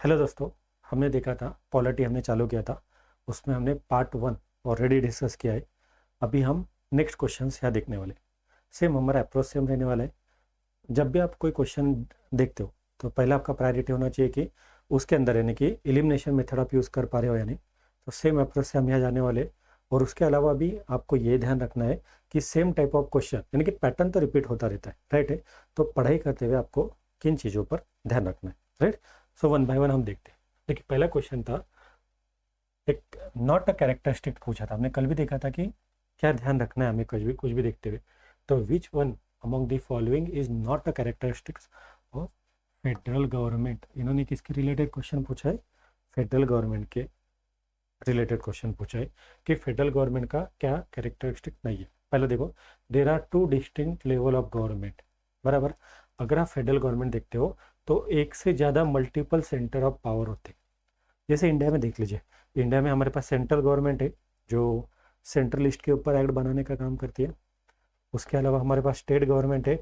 Hello दोस्तों, हमने देखा था पॉलिटी हमने चालू किया था, उसमें हमने पार्ट 1 ऑलरेडी डिस्कस किया है। अभी हम नेक्स्ट क्वेश्चन यहाँ देखने वाले। सेम हमारा अप्रोच सेम रहने वाला है। जब भी आप कोई क्वेश्चन देखते हो तो पहला आपका प्रायोरिटी होना चाहिए कि उसके अंदर यानी कि एलिमिनेशन मेथड आप यूज़ कर पा रहे हो या नहीं। तो सेम अप्रोच से हम यहाँ जाने वाले। और उसके अलावा भी आपको ये ध्यान रखना है कि सेम टाइप ऑफ क्वेश्चन यानी कि पैटर्न तो रिपीट होता रहता है, राइट है। तो पढ़ाई करते हुए आपको किन चीज़ों पर ध्यान रखना है, right. So one by one हम देखते हैं। देखिए पहला क्वेश्चन था, एक नॉट अ कैरेक्टरिस्टिक पूछा था हमने, कल भी देखा था कि क्या ध्यान रखना है हमें कुछ भी देखते हुए। तो which one among the following is not a characteristics of federal government. इन्होंने किसके रिलेटेड क्वेश्चन पूछा है? फेडरल गवर्नमेंट के रिलेटेड क्वेश्चन पूछा है कि फेडरल गवर्नमेंट का क्या कैरेक्टरिस्टिक नहीं है। पहले देखो, there are two distinct level of government, बराबर। अगर आप फेडरल गवर्नमेंट देखते हो तो एक से ज़्यादा मल्टीपल सेंटर ऑफ पावर होते हैं। जैसे इंडिया में देख लीजिए, इंडिया में हमारे पास सेंट्रल गवर्नमेंट है जो सेंट्रल लिस्ट के ऊपर एक्ट बनाने का काम करती है। उसके अलावा हमारे पास स्टेट गवर्नमेंट है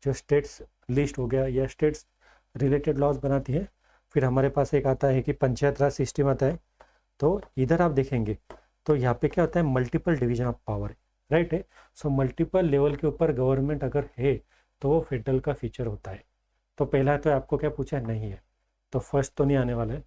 जो स्टेट्स लिस्ट हो गया या स्टेट्स रिलेटेड लॉज बनाती है। फिर हमारे पास एक आता है कि पंचायत राज सिस्टम आता है। तो इधर आप देखेंगे तो यहाँ पे क्या होता है, multiple division of power, right है। सो मल्टीपल लेवल के ऊपर गवर्नमेंट अगर है तो वो फेडरल का फीचर होता है। तो पहला तो आपको क्या पूछा है, नहीं है, तो फर्स्ट तो नहीं आने वाला है।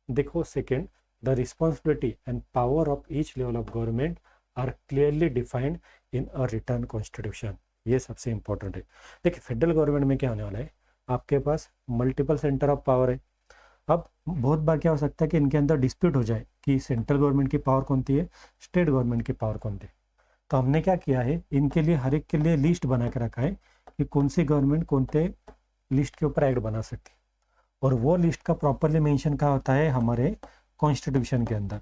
देखो second, the responsibility and power of each level of government are clearly defined in a written constitution. ये सबसे इंपॉर्टेंट है। देखिए फेडरल गवर्नमेंट में क्या होने वाला है, आपके पास मल्टीपल सेंटर ऑफ पावर है। अब बहुत बार क्या हो सकता है कि इनके अंदर डिस्प्यूट हो जाए कि सेंट्रल गवर्नमेंट की पावर कौन सी है, स्टेट गवर्नमेंट की पावर कौन सी है। तो हमने क्या किया है, इनके लिए हर एक के लिए लिस्ट बना के रखा है कि कौन सी गवर्नमेंट कौन से लिस्ट के ऊपर एक्ट बना सकती है। और वो लिस्ट का प्रॉपरली मेंशन का होता है हमारे कॉन्स्टिट्यूशन के अंदर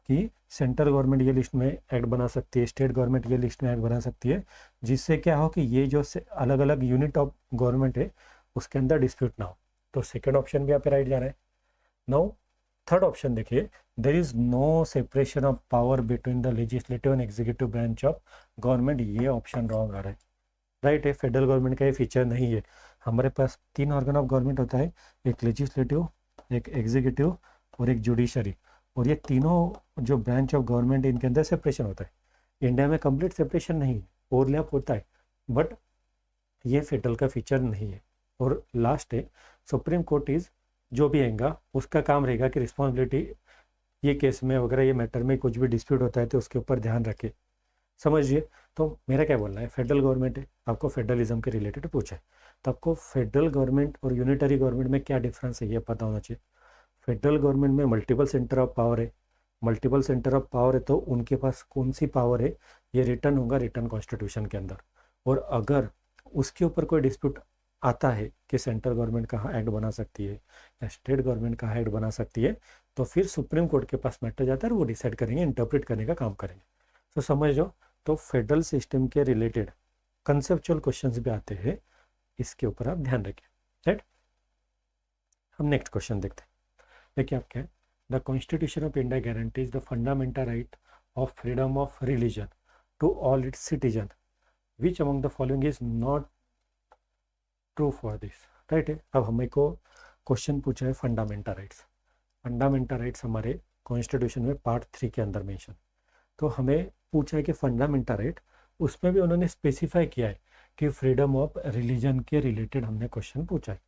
कि सेंट्रल गवर्नमेंट ये लिस्ट में एक्ट बना सकती है, स्टेट गवर्नमेंट ये लिस्ट में एक्ट बना सकती है, जिससे क्या हो कि ये जो अलग अलग यूनिट ऑफ गवर्नमेंट है उसके अंदर डिस्प्यूट ना हो। तो सेकेंड ऑप्शन भी यहाँ पे राइट जा रहा है। नाउ थर्ड ऑप्शन देखिए, there is no separation of power between the legislative and executive branch of government. ये ऑप्शन रॉन्ग आ रहा है, राइट है। फेडरल गवर्नमेंट का ये फीचर नहीं है। हमारे पास 3 ऑर्गन ऑफ गवर्नमेंट होता है, एक लेजिस्लेटिव, एक एग्जीक्यूटिव और एक जुडिशरी। और ये तीनों जो ब्रांच ऑफ गवर्नमेंट इनके अंदर सेपरेशन होता है। इंडिया में कंप्लीट सेपरेशन नहीं है, ओवरलैप होता है, बट ये फेडरल का फीचर नहीं है। और लास्ट है, सुप्रीम कोर्ट इज जो भी आएगा उसका काम रहेगा कि रिस्पॉन्सिबिलिटी ये केस में वगैरह ये मैटर में कुछ भी डिस्प्यूट होता है तो उसके ऊपर ध्यान रखे, समझिए। तो मेरा क्या बोलना है, फेडरल गवर्नमेंट है, आपको फेडरलिज्म के रिलेटेड पूछा है तो आपको फेडरल गवर्नमेंट और यूनिटरी गवर्नमेंट में क्या डिफरेंस है ये पता होना चाहिए। फेडरल गवर्नमेंट में मल्टीपल सेंटर ऑफ पावर है, मल्टीपल सेंटर ऑफ पावर है तो उनके पास कौन सी पावर है, ये रिटर्न होगा रिटर्न कॉन्स्टिट्यूशन के अंदर। और अगर उसके ऊपर कोई डिस्प्यूट आता है कि सेंट्रल गवर्नमेंट कहाँ एक्ट बना सकती है या स्टेट गवर्नमेंट कहाँ एक्ट बना सकती है, तो फिर सुप्रीम कोर्ट के पास मैटर जाता है और वो डिसाइड करेंगे, इंटरप्रेट करने का काम करेंगे। तो समझ लो, तो फेडरल सिस्टम के रिलेटेड कंसेप्चुअल क्वेश्चंस भी आते हैं, इसके ऊपर आप ध्यान रखें, राइट। हम नेक्स्ट क्वेश्चन देखते हैं। देखिए आप क्या है, the constitution of India guarantees the fundamental right of freedom of religion to all its citizen, which among the following is not true for this, right है। अब हमें को क्वेश्चन पूछा है फंडामेंटल राइट्स। फंडामेंटल राइट्स हमारे constitution में part 3 के अंदर मेंशन। तो हमें पूछा है कि फंडामेंटल राइट, उसमें भी उन्होंने स्पेसिफाई किया है कि फ्रीडम ऑफ रिलीजन के रिलेटेड हमने क्वेश्चन पूछा है।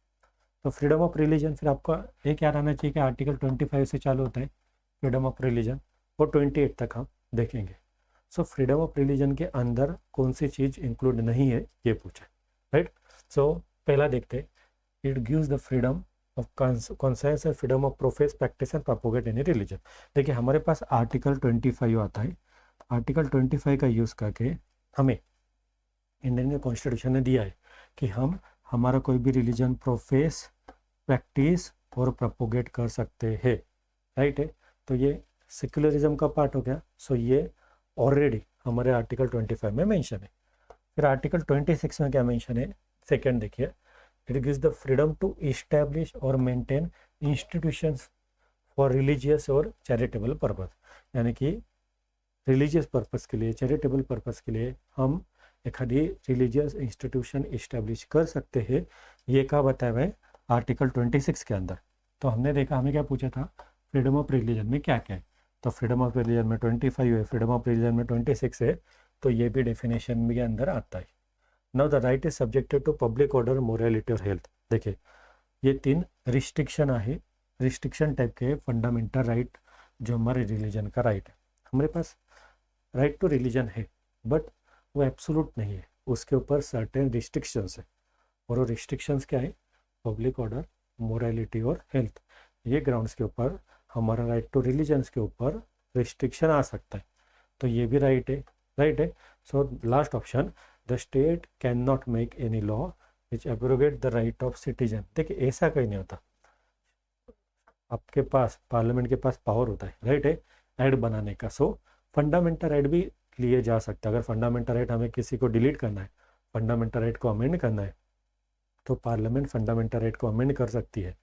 तो फ्रीडम ऑफ रिलीजन फिर आपका एक याद आना चाहिए कि आर्टिकल 25 से चालू होता है फ्रीडम ऑफ रिलीजन, और 28 तक हम देखेंगे। सो फ्रीडम ऑफ रिलीजन के अंदर कौन सी चीज़ इंक्लूड नहीं है ये पूछा है, राइट। सो पहला देखते हैं, it gives the freedom of conscience and freedom of profess practice and propagate any religion. देखिए हमारे पास आर्टिकल 25 आता है। आर्टिकल 25 का यूज़ करके हमें इंडियन कॉन्स्टिट्यूशन ने दिया है कि हम हमारा कोई भी रिलीजन प्रोफेस, प्रैक्टिस और प्रोपोगेट कर सकते हैं, राइट है। तो ये सेक्युलरिज्म का पार्ट हो गया। सो ये ऑलरेडी हमारे आर्टिकल 25 में मेंशन है। फिर आर्टिकल 26 में क्या मेंशन है, सेकेंड देखिए, it gives the freedom to establish और मेंटेन इंस्टीट्यूशंस फॉर रिलीजियस और चैरिटेबल पर्पस। यानी कि रिलीजियस पर्पस के लिए, चैरिटेबल पर्पस के लिए हम एखादी रिलीजियस इंस्टीट्यूशन इस्टेब्लिश कर सकते हैं। ये कहा बताया हुआ है आर्टिकल 26 के अंदर। तो हमने देखा, हमें क्या पूछा था, फ्रीडम ऑफ रिलीजन में क्या क्या है, तो फ्रीडम ऑफ रिलीजन में 25 है, फ्रीडम ऑफ रिलीजन में 26 है, तो ये भी डेफिनेशन के अंदर आता है। Now the right is subjected to public order, morality और हेल्थ। देखिए ये 3 रिस्ट्रिक्शन आहे, रिस्ट्रिक्शन टाइप के फंडामेंटल राइट जो हमारे रिलीजन का राइट है। हमारे पास राइट टू रिलीजन है बट वो एब्सोल्यूट नहीं है, उसके ऊपर सर्टेन रिस्ट्रिक्शंस है, और वो रिस्ट्रिक्शंस क्या है, पब्लिक ऑर्डर, मोरालिटी और हेल्थ। ये ग्राउंड्स के ऊपर हमारा राइट टू रिलीजन्स के ऊपर रिस्ट्रिक्शन आ सकता है, तो ये भी राइट है, राइट है। So last option, the state can not make any law which abrogate the right of citizen. देखिए ऐसा कहीं नहीं होता, आपके पास पार्लियामेंट के पास पावर होता है, राइट है, एक्ट बनाने का। सो फंडामेंटल राइट भी लिए जा सकता है। अगर फंडामेंटल राइट हमें किसी को डिलीट करना है, फंडामेंटल राइट को अमेंड करना है, तो पार्लियामेंट फंडामेंटल राइट को अमेंड कर सकती है,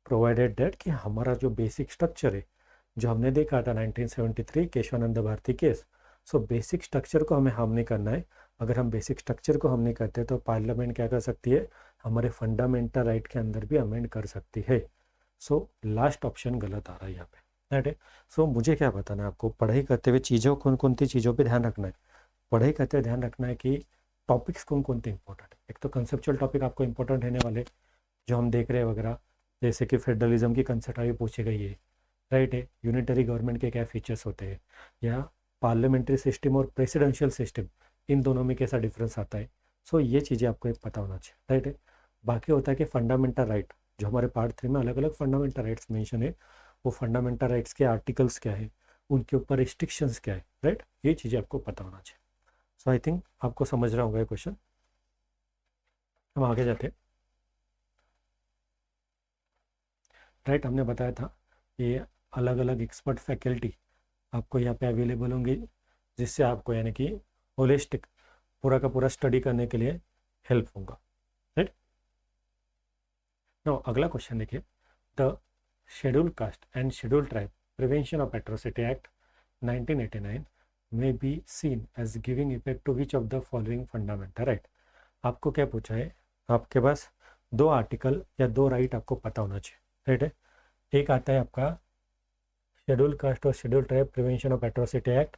प्रोवाइडेड दैट कि हमारा जो बेसिक स्ट्रक्चर है, जो हमने देखा था 1973 Kesavananda Bharati case, so basic structure को हमें हार्म नहीं करना है। अगर हम बेसिक स्ट्रक्चर को हम नहीं करते तो पार्लियामेंट क्या कर सकती है, हमारे फंडामेंटल राइट के अंदर भी अमेंड कर सकती है। सो लास्ट ऑप्शन गलत आ रहा है यहाँ पे, राइट है। सो मुझे क्या बताना है आपको, पढ़ाई करते हुए चीज़ों कौन कौन सी चीज़ों पे ध्यान रखना है, पढ़ाई करते हुए ध्यान रखना है कि टॉपिक्स कौन कौन से इंपॉर्टेंट है। एक तो कंसेप्चुअल टॉपिक आपको इंपॉर्टेंट रहने वाले जो हम देख रहे हैं वगैरह, जैसे कि फेडरलिज्म की कंसेप्ट अभी पूछी गई है, राइट है, यूनिटरी गवर्नमेंट के क्या फीचर्स होते हैं, या पार्लियामेंट्री सिस्टम और प्रेसिडेंशियल सिस्टम, इन दोनों में कैसा डिफरेंस आता है। सो ये चीज़ें आपको एक पता होना चाहिए, राइट है। बाकी होता है कि फंडामेंटल राइट, जो हमारे पार्ट 3 में अलग अलग फंडामेंटल राइट्स मेंशन है, वो फंडामेंटल राइट्स के आर्टिकल्स क्या है, उनके ऊपर रिस्ट्रिक्शंस क्या है, राइट, ये चीज़ें आपको पता होना चाहिए। सो आई थिंक आपको समझ रहा होगा ये क्वेश्चन। हम आगे जाते हैं, राइट। हमने बताया था ये अलग अलग एक्सपर्ट फैकल्टी आपको यहाँ पे अवेलेबल होंगी, जिससे आपको यानी कि होलिस्टिक पूरा का पूरा स्टडी करने के लिए हेल्प होगा, राइट। नो अगला क्वेश्चन देखिए, the schedule caste and schedule tribe prevention of atrocity act 1989 में be seen as giving effect to which of the following fundamental right. आपको क्या पूछा है, आपके पास 2 आर्टिकल या 2 राइट आपको पता होना चाहिए, राइट है। एक आता है आपका शेड्यूल कास्ट और schedule tribe prevention of atrocity act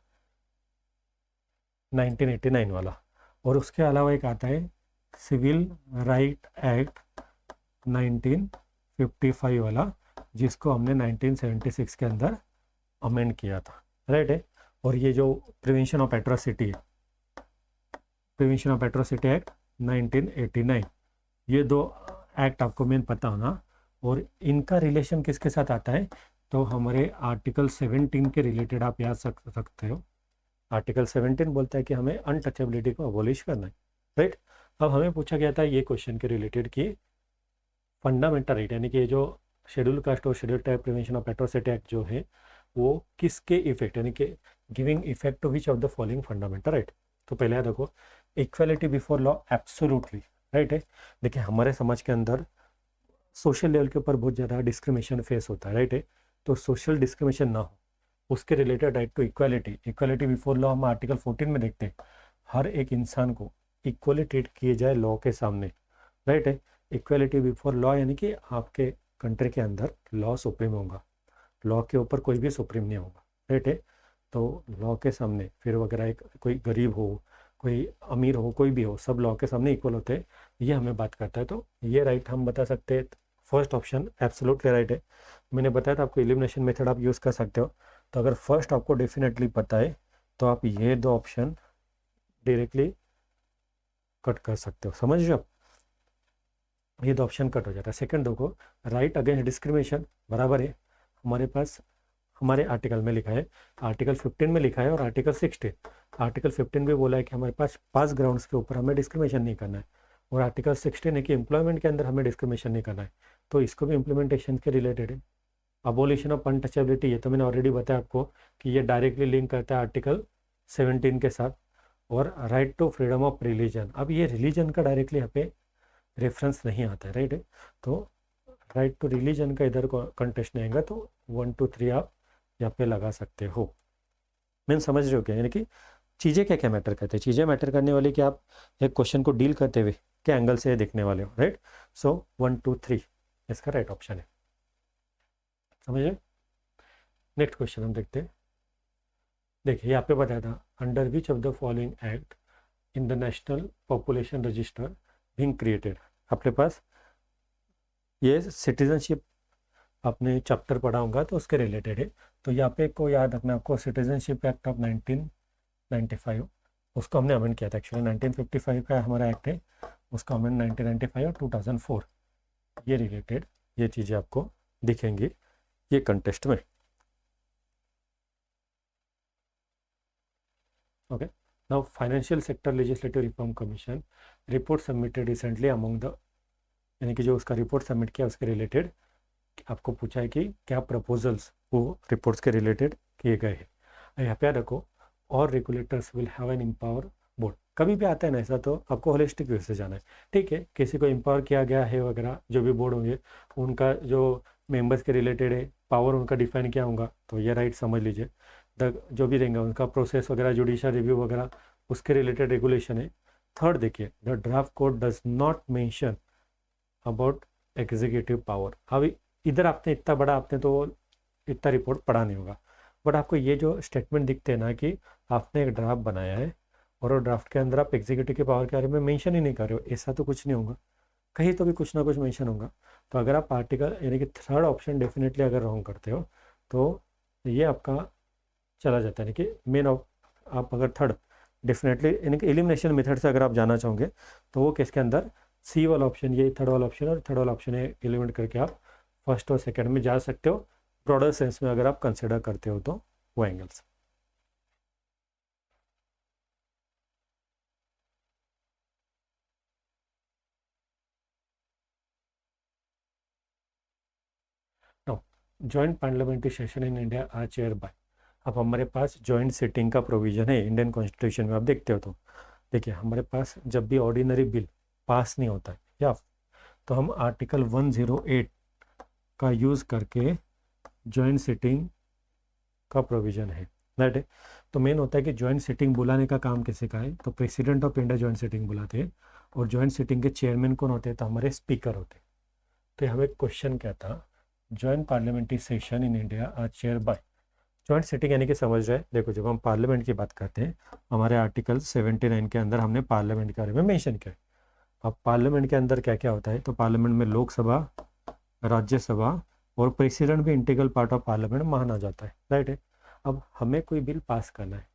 1989 वाला, और उसके अलावा एक आता है सिविल राइट एक्ट 1955 वाला, जिसको हमने 1976 के अंदर अमेंड किया था, राइट है। और ये जो प्रिवेंशन ऑफ एट्रोसिटी है, प्रिवेंशन ऑफ एट्रोसिटी एक्ट 1989, ये 2 एक्ट आपको मेन पता होना। और इनका रिलेशन किसके साथ आता है, तो हमारे आर्टिकल 17 के रिलेटेड आप याद सकते हो। आर्टिकल 17 बोलता है कि हमें अनटचेबिलिटी को अबॉलिश करना है, राइट। अब हमें पूछा गया था ये क्वेश्चन के रिलेटेड कि फंडामेंटल राइट यानी कि जो शेड्यूल कास्ट और schedule tribe prevention of atrocity act जो है वो किसके इफेक्ट यानी कि giving effect to which of the following fundamental right. तो पहले देखो, equality before law absolutely, right है। देखिए हमारे समाज के अंदर सोशल लेवल के ऊपर बहुत ज़्यादा डिस्क्रिमिनेशन फेस होता है, राइट है। तो सोशल डिस्क्रिमिनेशन ना हो उसके related right to equality, equality before law हम आर्टिकल 14 में देखते हैं, हर एक इंसान को इक्वली ट्रीट किए जाए लॉ के सामने, राइट है। इक्वालिटी बिफोर लॉ यानी कि आपके कंट्री के अंदर लॉ सुप्रीम होगा, लॉ के ऊपर कोई भी सुप्रीम नहीं होगा, राइट है। तो लॉ के सामने फिर वगैरह एक कोई गरीब हो, कोई अमीर हो, कोई भी हो, सब लॉ के सामने इक्वल होते हैं, ये हमें बात करता है। तो ये राइट हम बता सकते हैं, फर्स्ट ऑप्शन एब्सोल्युटली राइट है। मैंने बताया था आपको एलिमिनेशन मेथड आप यूज़ कर सकते हो, तो अगर फर्स्ट आपको डेफिनेटली पता है तो आप ये 2 ऑप्शन डायरेक्टली कट कर सकते हो, समझ लो, ये 2 ऑप्शन कट हो जाता है। सेकंड देखो, राइट अगेंस्ट डिस्क्रिमिनेशन बराबर है, हमारे पास हमारे आर्टिकल में लिखा है, आर्टिकल 15 में लिखा है और आर्टिकल 16। आर्टिकल 15 भी बोला है कि हमारे पास 5 ग्राउंड्स के ऊपर हमें डिस्क्रिमिनेशन नहीं करना है, और आर्टिकल 16 है कि एम्प्लॉयमेंट के अंदर हमें डिस्क्रिमिनेशन नहीं करना है, तो इसको भी इम्प्लीमेंटेशन के रिलेटेड है। अबोलिशन ऑफ अनटचेबिलिटी, ये तो मैंने ऑलरेडी बताया आपको कि ये डायरेक्टली लिंक करता है आर्टिकल 17 के साथ। और right to freedom of religion, अब ये रिलीजन का डायरेक्टली यहाँ पे रेफरेंस नहीं आता है, राइट है। तो राइट टू रिलीजन का इधर कंटेस्ट नहीं आएगा, तो 1 2 3 आप यहाँ पे लगा सकते हो। मैं समझ रहे हो क्या, यानी कि चीज़ें क्या क्या मैटर करते हैं, चीज़ें मैटर करने वाली कि आप एक क्वेश्चन को डील करते हुए क्या एंगल से देखने वाले हो, राइट। सो 1 2 3 इसका राइट ऑप्शन है। समझे। नेक्स्ट क्वेश्चन हम देखते हैं। देखिए यहाँ पे बताया था, under which of the following act in the national population register being created. अपने पास ये सिटीजनशिप आपने चैप्टर पढ़ा होगा तो उसके रिलेटेड है। तो यहाँ पे को याद रखना आपको, सिटीजनशिप एक्ट ऑफ 1995 उसको हमने अमेंड किया था। एक्चुअली 1955 का हमारा एक्ट है, उसका अमेंड 1995 और 2004 ये रिलेटेड ये चीज़ें आपको दिखेंगी ये कंटेस्ट में। Okay, now financial sector legislative reform commission report submitted recently among the, यानी कि जो उसका रिपोर्ट सबमिट किया उसके रिलेटेड आपको पूछा है कि क्या प्रपोजल्स वो रिपोर्ट्स के रिलेटेड किए गए हैं। यहाँ पे रखो, और regulators will have an empower board. कभी भी आता है ना ऐसा तो आपको होलिस्टिक व्यू से जाना है। ठीक है, किसी को एम्पावर किया गया है वगैरह, जो भी बोर्ड होंगे उनका जो मेंबर्स के रिलेटेड है पावर उनका डिफाइन किया होगा, तो ये राइट समझ लीजिए। जो भी रहेंगे उनका प्रोसेस वगैरह, जुडिशियल रिव्यू वगैरह उसके रिलेटेड रेगुलेशन है। थर्ड देखिए, the draft code does not mention about executive power. अभी इधर आपने इतना बड़ा, आपने तो इतना रिपोर्ट पढ़ा नहीं होगा, बट आपको ये जो स्टेटमेंट दिखते हैं ना कि आपने एक ड्राफ्ट बनाया है और वो ड्राफ्ट के अंदर आप एग्जीक्यूटिव के पावर के बारे में मेंशन ही नहीं कर रहे हो, ऐसा तो कुछ नहीं होगा, कहीं तो भी कुछ ना कुछ मेंशन होगा। तो अगर आप आर्टिकल यानी कि थर्ड ऑप्शन डेफिनेटली अगर रॉन्ग करते हो तो ये आपका चला जाता है। यानी कि मेन आप अगर थर्ड डेफिनेटली यानी कि एलिमिनेशन मेथड से अगर आप जाना चाहोगे तो वो किसके अंदर, सी वाला ऑप्शन, ये थर्ड वाला ऑप्शन और थर्ड वाला ऑप्शन है, एलिमिनेट करके आप फर्स्ट और सेकंड में जा सकते हो, ब्रॉडर सेंस में अगर आप कंसिडर करते हो तो वो angles. No, joint parliamentary session in India are chair by. अब हमारे पास जॉइंट सिटिंग का प्रोविजन है इंडियन कॉन्स्टिट्यूशन में, आप देखते हो तो देखिए हमारे पास जब भी ऑर्डिनरी बिल पास नहीं होता है या तो हम आर्टिकल 108 का यूज़ करके जॉइंट सिटिंग का प्रोविज़न है, राइट है। तो मेन होता है कि जॉइंट सिटिंग बुलाने का काम किसी का है, तो president of India joint sitting बुलाते हैं, और जॉइंट सिटिंग के चेयरमैन कौन होते हैं, तो हमारे स्पीकर होते हैं। तो हमें क्वेश्चन क्या था, joint parliamentary session in India are chair by. Joint sitting यानी कि समझ रहे हैं, देखो जब हम पार्लियामेंट की बात करते हैं हमारे आर्टिकल 79 के अंदर हमने पार्लियामेंट के बारे में मेंशन किया है। अब पार्लियामेंट के अंदर क्या क्या होता है, तो पार्लियामेंट में लोकसभा, राज्यसभा और प्रेसिडेंट भी इंटीग्रल पार्ट ऑफ पार्लियामेंट माना जाता है, राइट है। अब हमें कोई बिल पास करना है,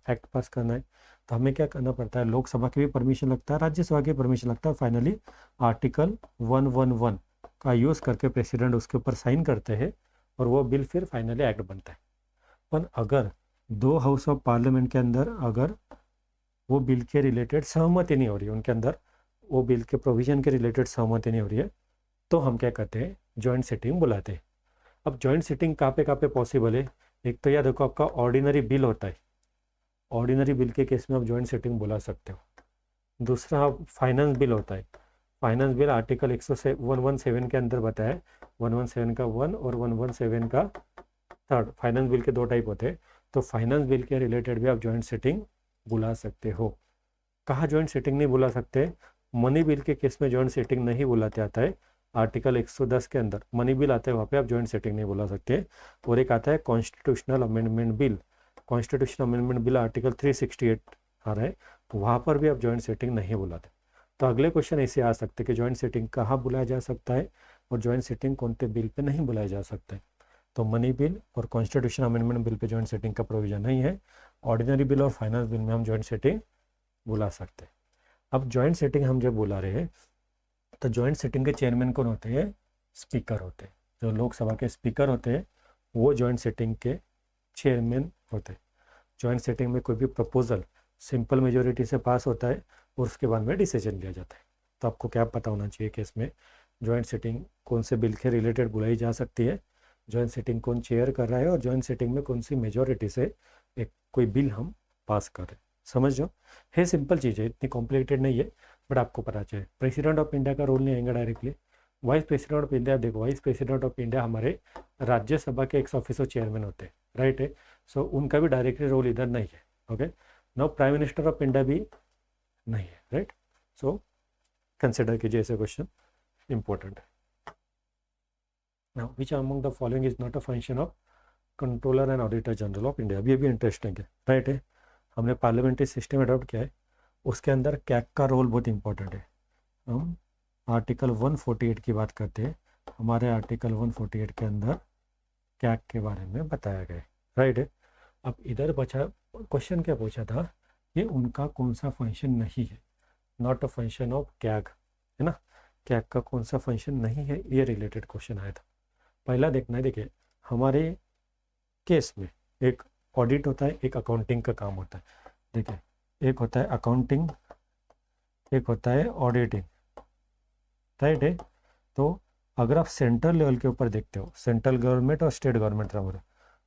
एक्ट पास करना है, तो हमें क्या करना पड़ता है, लोकसभा की भी परमिशन लगता है, राज्यसभा की परमिशन लगता है, फाइनली आर्टिकल 111 का यूज़ करके प्रेसिडेंट उसके ऊपर साइन करते हैं और वो बिल फिर फाइनली एक्ट बनता है। पर अगर दो हाउस ऑफ पार्लियामेंट के अंदर अगर वो बिल के रिलेटेड सहमति नहीं हो रही है, उनके अंदर वो बिल के प्रोविजन के रिलेटेड सहमति नहीं हो रही है, तो हम क्या करते हैं, जॉइंट सिटिंग बुलाते हैं। अब जॉइंट सिटिंग कहाँ पे पॉसिबल है, एक तो यह देखो आपका ऑर्डिनरी बिल होता है, ऑर्डिनरी बिल के केस में आप जॉइंट सिटिंग बुला सकते हो। दूसरा फाइनेंस बिल होता है, फाइनेंस बिल आर्टिकल 117 के अंदर बताया है, 117 का 1 और 117 का थर्ड, फाइनेंस बिल के दो टाइप होते हैं, तो फाइनेंस बिल के रिलेटेड भी आप जॉइंट सिटिंग बुला सकते हो। कहाँ जॉइंट सिटिंग नहीं बुला सकते, मनी बिल के केस में जॉइंट सिटिंग नहीं बुलाते आता है, आर्टिकल 110 के अंदर मनी बिल आता है, वहाँ पे आप जॉइंट सेटिंग नहीं बुला सकते। और एक आता है constitutional amendment bill, constitutional amendment bill article 368 आ रहा है, तो वहाँ पर भी आप जॉइंट सेटिंग नहीं बुलाते। तो अगले क्वेश्चन ऐसे आ सकते कि जॉइंट सेटिंग कहाँ बुलाया जा सकता है और जॉइंट सेटिंग कौन से बिल पे नहीं बुलाया जा सकता है। तो मनी बिल और constitution amendment bill pay joint setting का प्रोविजन नहीं है, ऑर्डिनरी बिल और फाइनेंस बिल में हम जॉइंट सेटिंग बुला सकते हैं। अब जॉइंट सेटिंग हम जब बुला रहे हैं तो जॉइंट सिटिंग के चेयरमैन कौन होते हैं, स्पीकर होते हैं। जो लोकसभा के स्पीकर होते हैं वो जॉइंट सिटिंग के चेयरमैन होते हैं। जॉइंट सिटिंग में कोई भी प्रपोजल सिंपल मेजोरिटी से पास होता है और उसके बाद में डिसीजन लिया जाता है। तो आपको क्या पता होना चाहिए कि इसमें जॉइंट सिटिंग कौन से बिल के रिलेटेड बुलाई जा सकती है, जॉइंट सिटिंग कौन चेयर कर रहा है और जॉइंट सिटिंग में कौन सी मेजोरिटी से एक कोई बिल हम पास कर रहे हैं। समझ लो, है सिंपल चीज़ है, इतनी कॉम्प्लिकेटेड नहीं है, बट आपको पता चाहिए। प्रेसिडेंट ऑफ इंडिया का रोल नहीं आएगा directly, vice president of India, देखो वाइस प्रेसिडेंट ऑफ इंडिया हमारे राज्यसभा के एक्स ऑफिसर चेयरमैन होते हैं, राइट है। सो उनका भी डायरेक्टली रोल इधर नहीं है। Okay, now prime minister of India भी नहीं है, राइट। सो कंसिडर कीजिए ऐसे क्वेश्चन इंपॉर्टेंट है। Now which among the following is not a function of controller and auditor general of India. अभी इंटरेस्टिंग है, राइट है। हमने पार्लियामेंट्री सिस्टम अडॉप्ट किया है, उसके अंदर कैग का रोल बहुत इंपॉर्टेंट है। हम आर्टिकल 148 की बात करते हैं, हमारे आर्टिकल 148 के अंदर कैग के बारे में बताया गया है, राइट है। अब इधर बचा क्वेश्चन, क्या पूछा था कि उनका कौन सा फंक्शन नहीं है, not a function of CAG, है ना। कैग का कौन सा फंक्शन नहीं है, ये रिलेटेड क्वेश्चन आया था। पहला देखना है, देखिए हमारे केस में एक ऑडिट होता है, एक अकाउंटिंग का काम होता है। देखिए एक होता है अकाउंटिंग, एक होता है ऑडिटिंग, राइट है। तो अगर आप सेंट्रल लेवल के ऊपर देखते हो, सेंट्रल गवर्नमेंट और स्टेट गवर्नमेंट हमारे,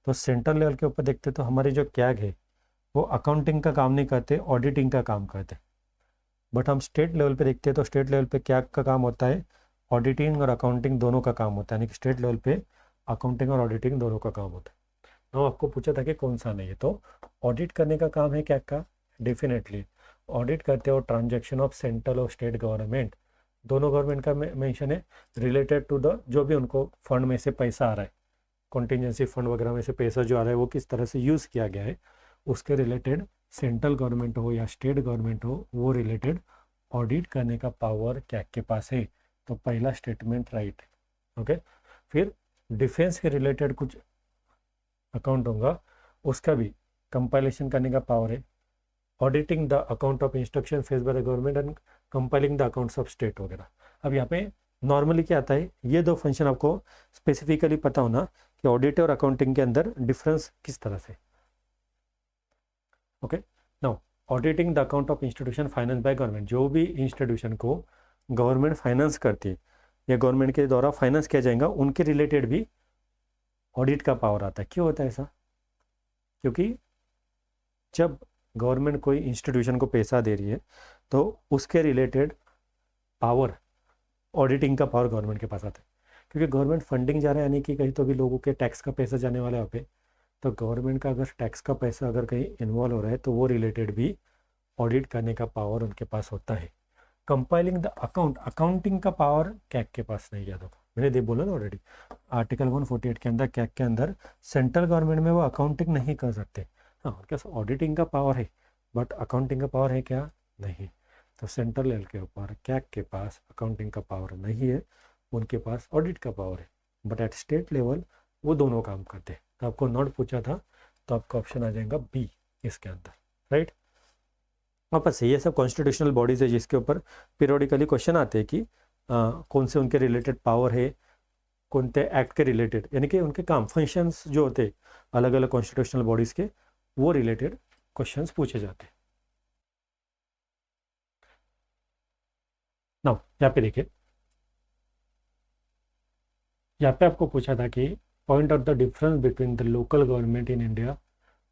तो सेंट्रल लेवल के ऊपर देखते हो तो हमारी जो कैग है वो अकाउंटिंग का काम नहीं करते, ऑडिटिंग का काम करते। बट हम स्टेट लेवल पे देखते हैं तो स्टेट लेवल पे कैग का काम होता है, ऑडिटिंग और अकाउंटिंग दोनों का काम होता है, यानी कि स्टेट लेवल पे अकाउंटिंग और ऑडिटिंग दोनों का काम होता है। तो आपको पूछा था कि कौन सा नहीं है, तो ऑडिट करने का काम है कैग का, डेफिनेटली ऑडिट करते हो ट्रांजैक्शन ऑफ सेंट्रल और स्टेट गवर्नमेंट, दोनों गवर्नमेंट का मेंशन है, रिलेटेड टू द जो भी उनको फंड में से पैसा आ रहा है, कॉन्टीजेंसी फंड वगैरह में से पैसा जो आ रहा है वो किस तरह से यूज़ किया गया है, उसके रिलेटेड सेंट्रल गवर्नमेंट हो या स्टेट गवर्नमेंट हो, वो रिलेटेड ऑडिट करने का पावर कैग के पास है। तो पहला स्टेटमेंट राइट, ओके। फिर डिफेंस के रिलेटेड कुछ अकाउंट होगा, उसका भी कंपाइलेशन करने का पावर है, auditing the account of instruction face by the government and compiling the accounts of state वगैरह। अब यहाँ पे नॉर्मली क्या आता है, ये दो फंक्शन आपको स्पेसिफिकली पता होना कि ऑडिट और अकाउंटिंग के अंदर डिफरेंस किस तरह से, okay. Now auditing the account of institution finance by government, जो भी इंस्टीट्यूशन को गवर्नमेंट फाइनेंस करती है या गवर्नमेंट के द्वारा फाइनेंस किया जाएगा, उनके रिलेटेड भी ऑडिट का पावर आता है। क्यों होता है ऐसा, क्योंकि जब गवर्नमेंट कोई इंस्टीट्यूशन को पैसा दे रही है तो उसके रिलेटेड पावर, ऑडिटिंग का पावर गवर्नमेंट के पास आता है, क्योंकि गवर्नमेंट फंडिंग जा रहा है, यानी कि कहीं तो भी लोगों के टैक्स का पैसा जाने वाला है वहाँ पे, तो गवर्नमेंट का अगर टैक्स का पैसा अगर कहीं इन्वॉल्व हो रहा है तो वो रिलेटेड भी ऑडिट करने का पावर उनके पास होता है। कंपाइलिंग द अकाउंट, अकाउंटिंग का पावर कैग के पास नहीं गया था, मैंने दे बोला ना ऑलरेडी, आर्टिकल 148 के अंदर कैग के अंदर सेंट्रल गवर्नमेंट में वो अकाउंटिंग नहीं कर सकते। हाँ, उनके पास ऑडिटिंग का पावर है बट अकाउंटिंग का पावर है क्या, नहीं। तो सेंट्रल लेवल के ऊपर कैग के पास अकाउंटिंग का पावर नहीं है, उनके पास ऑडिट का पावर है, बट एट स्टेट लेवल वो दोनों काम करते हैं। तो आपको नॉट पूछा था तो आपका ऑप्शन आ जाएगा बी इसके अंदर, राइट। वापस से ये सब कॉन्स्टिट्यूशनल बॉडीज है जिसके ऊपर पीरियोडिकली क्वेश्चन आते हैं कि कौन से उनके रिलेटेड पावर है, कौन से एक्ट के रिलेटेड, यानी कि उनके काम फंक्शंस जो होते हैं अलग अलग कॉन्स्टिट्यूशनल बॉडीज़ के, वो रिलेटेड क्वेश्चंस पूछे जाते हैं। नाउ यहाँ पे देखिए, यहाँ पे आपको पूछा था कि point out the difference between the local government in India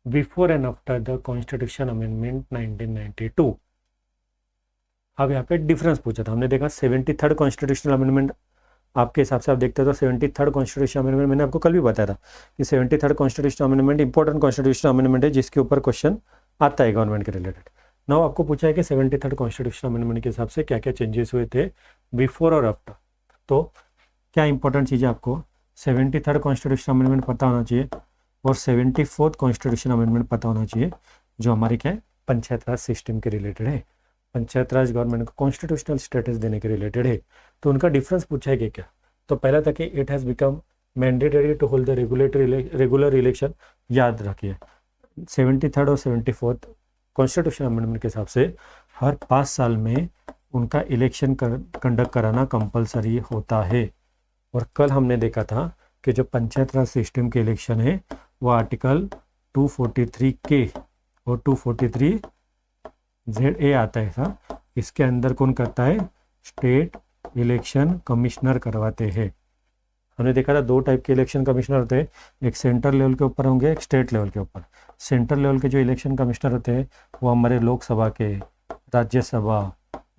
before and after the constitution amendment 1992। अब यहाँ पे डिफरेंस पूछा था, हमने देखा 73rd कॉन्स्टिट्यूशनल अमेंडमेंट, आपके हिसाब से आप देखते हो तो 73rd कॉन्स्टिट्यूशन अमेंडमेंट, मैंने आपको कल भी बताया था कि 73rd constitution amendment important constitution amendment है जिसके ऊपर क्वेश्चन आता है गवर्नमेंट के रिलेटेड। नाउ आपको पूछा है कि 73rd कॉन्स्टिट्यूशन अमेंडमेंट के हिसाब से क्या क्या चेंजेस हुए थे बिफोर और आफ्टर। तो क्या इंपॉर्टेंट चीज़ है, आपको 73rd कॉन्स्टिट्यूशन अमेंडमेंट पता होना चाहिए और 74th कॉन्स्टिट्यूशन अमेंडमेंट पता होना चाहिए, जो हमारे क्या है पंचायत राज सिस्टम के रिलेटेड है, पंचायत राज गवर्नमेंट को कॉन्स्टिट्यूशनल स्टेटस देने के रिलेटेड है। तो उनका डिफरेंस पूछा है कि क्या, तो पहला था कि it has become mandatory to hold the regular election. याद रखिए 73rd और 74th कॉन्स्टिट्यूशन अमेंडमेंट के हिसाब से हर 5 साल में उनका इलेक्शन कंडक्ट कराना कंपलसरी होता है। और कल हमने देखा था कि जो पंचायत राज सिस्टम के इलेक्शन है वो आर्टिकल 243 के और 243 ZA आता है था, इसके अंदर कौन करता है, स्टेट इलेक्शन कमिश्नर करवाते हैं। हमने देखा था 2 टाइप के इलेक्शन कमिश्नर होते हैं, एक सेंट्रल लेवल के ऊपर होंगे, एक स्टेट लेवल के ऊपर। सेंट्रल लेवल के जो इलेक्शन कमिश्नर होते हैं वो हमारे लोकसभा के, राज्यसभा,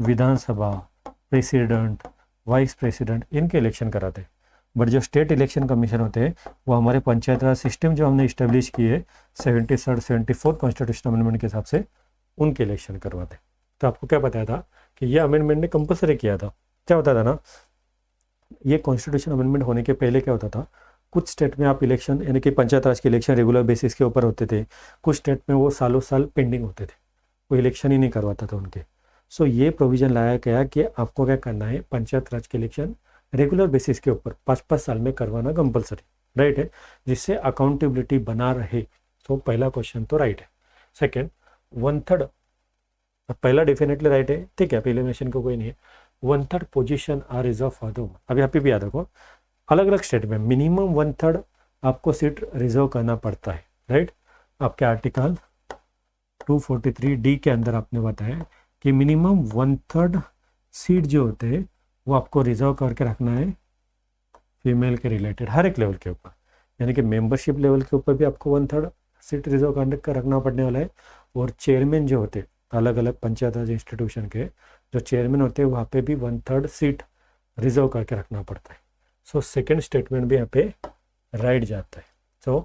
विधानसभा, प्रेसिडेंट, वाइस प्रेसिडेंट, इनके इलेक्शन कराते हैं। बट जो स्टेट इलेक्शन कमीशन होते हैं वो हमारे पंचायत राज सिस्टम जो हमने इस्टेब्लिश की है 73rd 74th कॉन्स्टिट्यूशन अमेंडमेंट के हिसाब से उनके इलेक्शन करवाते। तो आपको क्या बताया था कि ये अमेंडमेंट ने कंपलसरी किया था। क्या होता था ना, ये कॉन्स्टिट्यूशन अमेंडमेंट होने के पहले क्या होता था, कुछ स्टेट में आप इलेक्शन यानी कि पंचायत राज के इलेक्शन रेगुलर बेसिस के ऊपर होते थे, कुछ स्टेट में वो सालों साल पेंडिंग होते थे, वो इलेक्शन ही नहीं करवाता था उनके। सो ये प्रोविज़न लाया गया कि आपको क्या करना है, पंचायत राज के इलेक्शन रेगुलर बेसिस के ऊपर 5-5 साल में करवाना कंपलसरी, राइट है, जिससे अकाउंटेबिलिटी बना रहे। सो पहला क्वेश्चन तो राइट है। सेकेंड, 1/3, पहला डेफिनेटली राइट है, ठीक है, एलिमिनेशन को कोई नहीं है। 1/3 position are reserve for the women. अभी यहाँ पे भी याद रखो, अलग अलग स्टेट में मिनिमम 1/3 आपको सीट रिजर्व करना पड़ता है, राइट। आपके आर्टिकल 243D के अंदर आपने बताया कि मिनिमम 1/3 सीट जो होते हैं वो आपको रिजर्व करके रखना है फीमेल के रिलेटेड हर एक लेवल के ऊपर, यानी कि मेंबरशिप लेवल के ऊपर भी आपको 1/3 सीट रिजर्व करके रखना पड़ने वाला है। और चेयरमैन जो होते अलग अलग पंचायत राज इंस्टीट्यूशन के जो चेयरमैन होते हैं वहाँ पे भी 1/3 सीट रिजर्व करके रखना पड़ता है। सो सेकेंड स्टेटमेंट भी यहाँ पे राइट जाता है। सो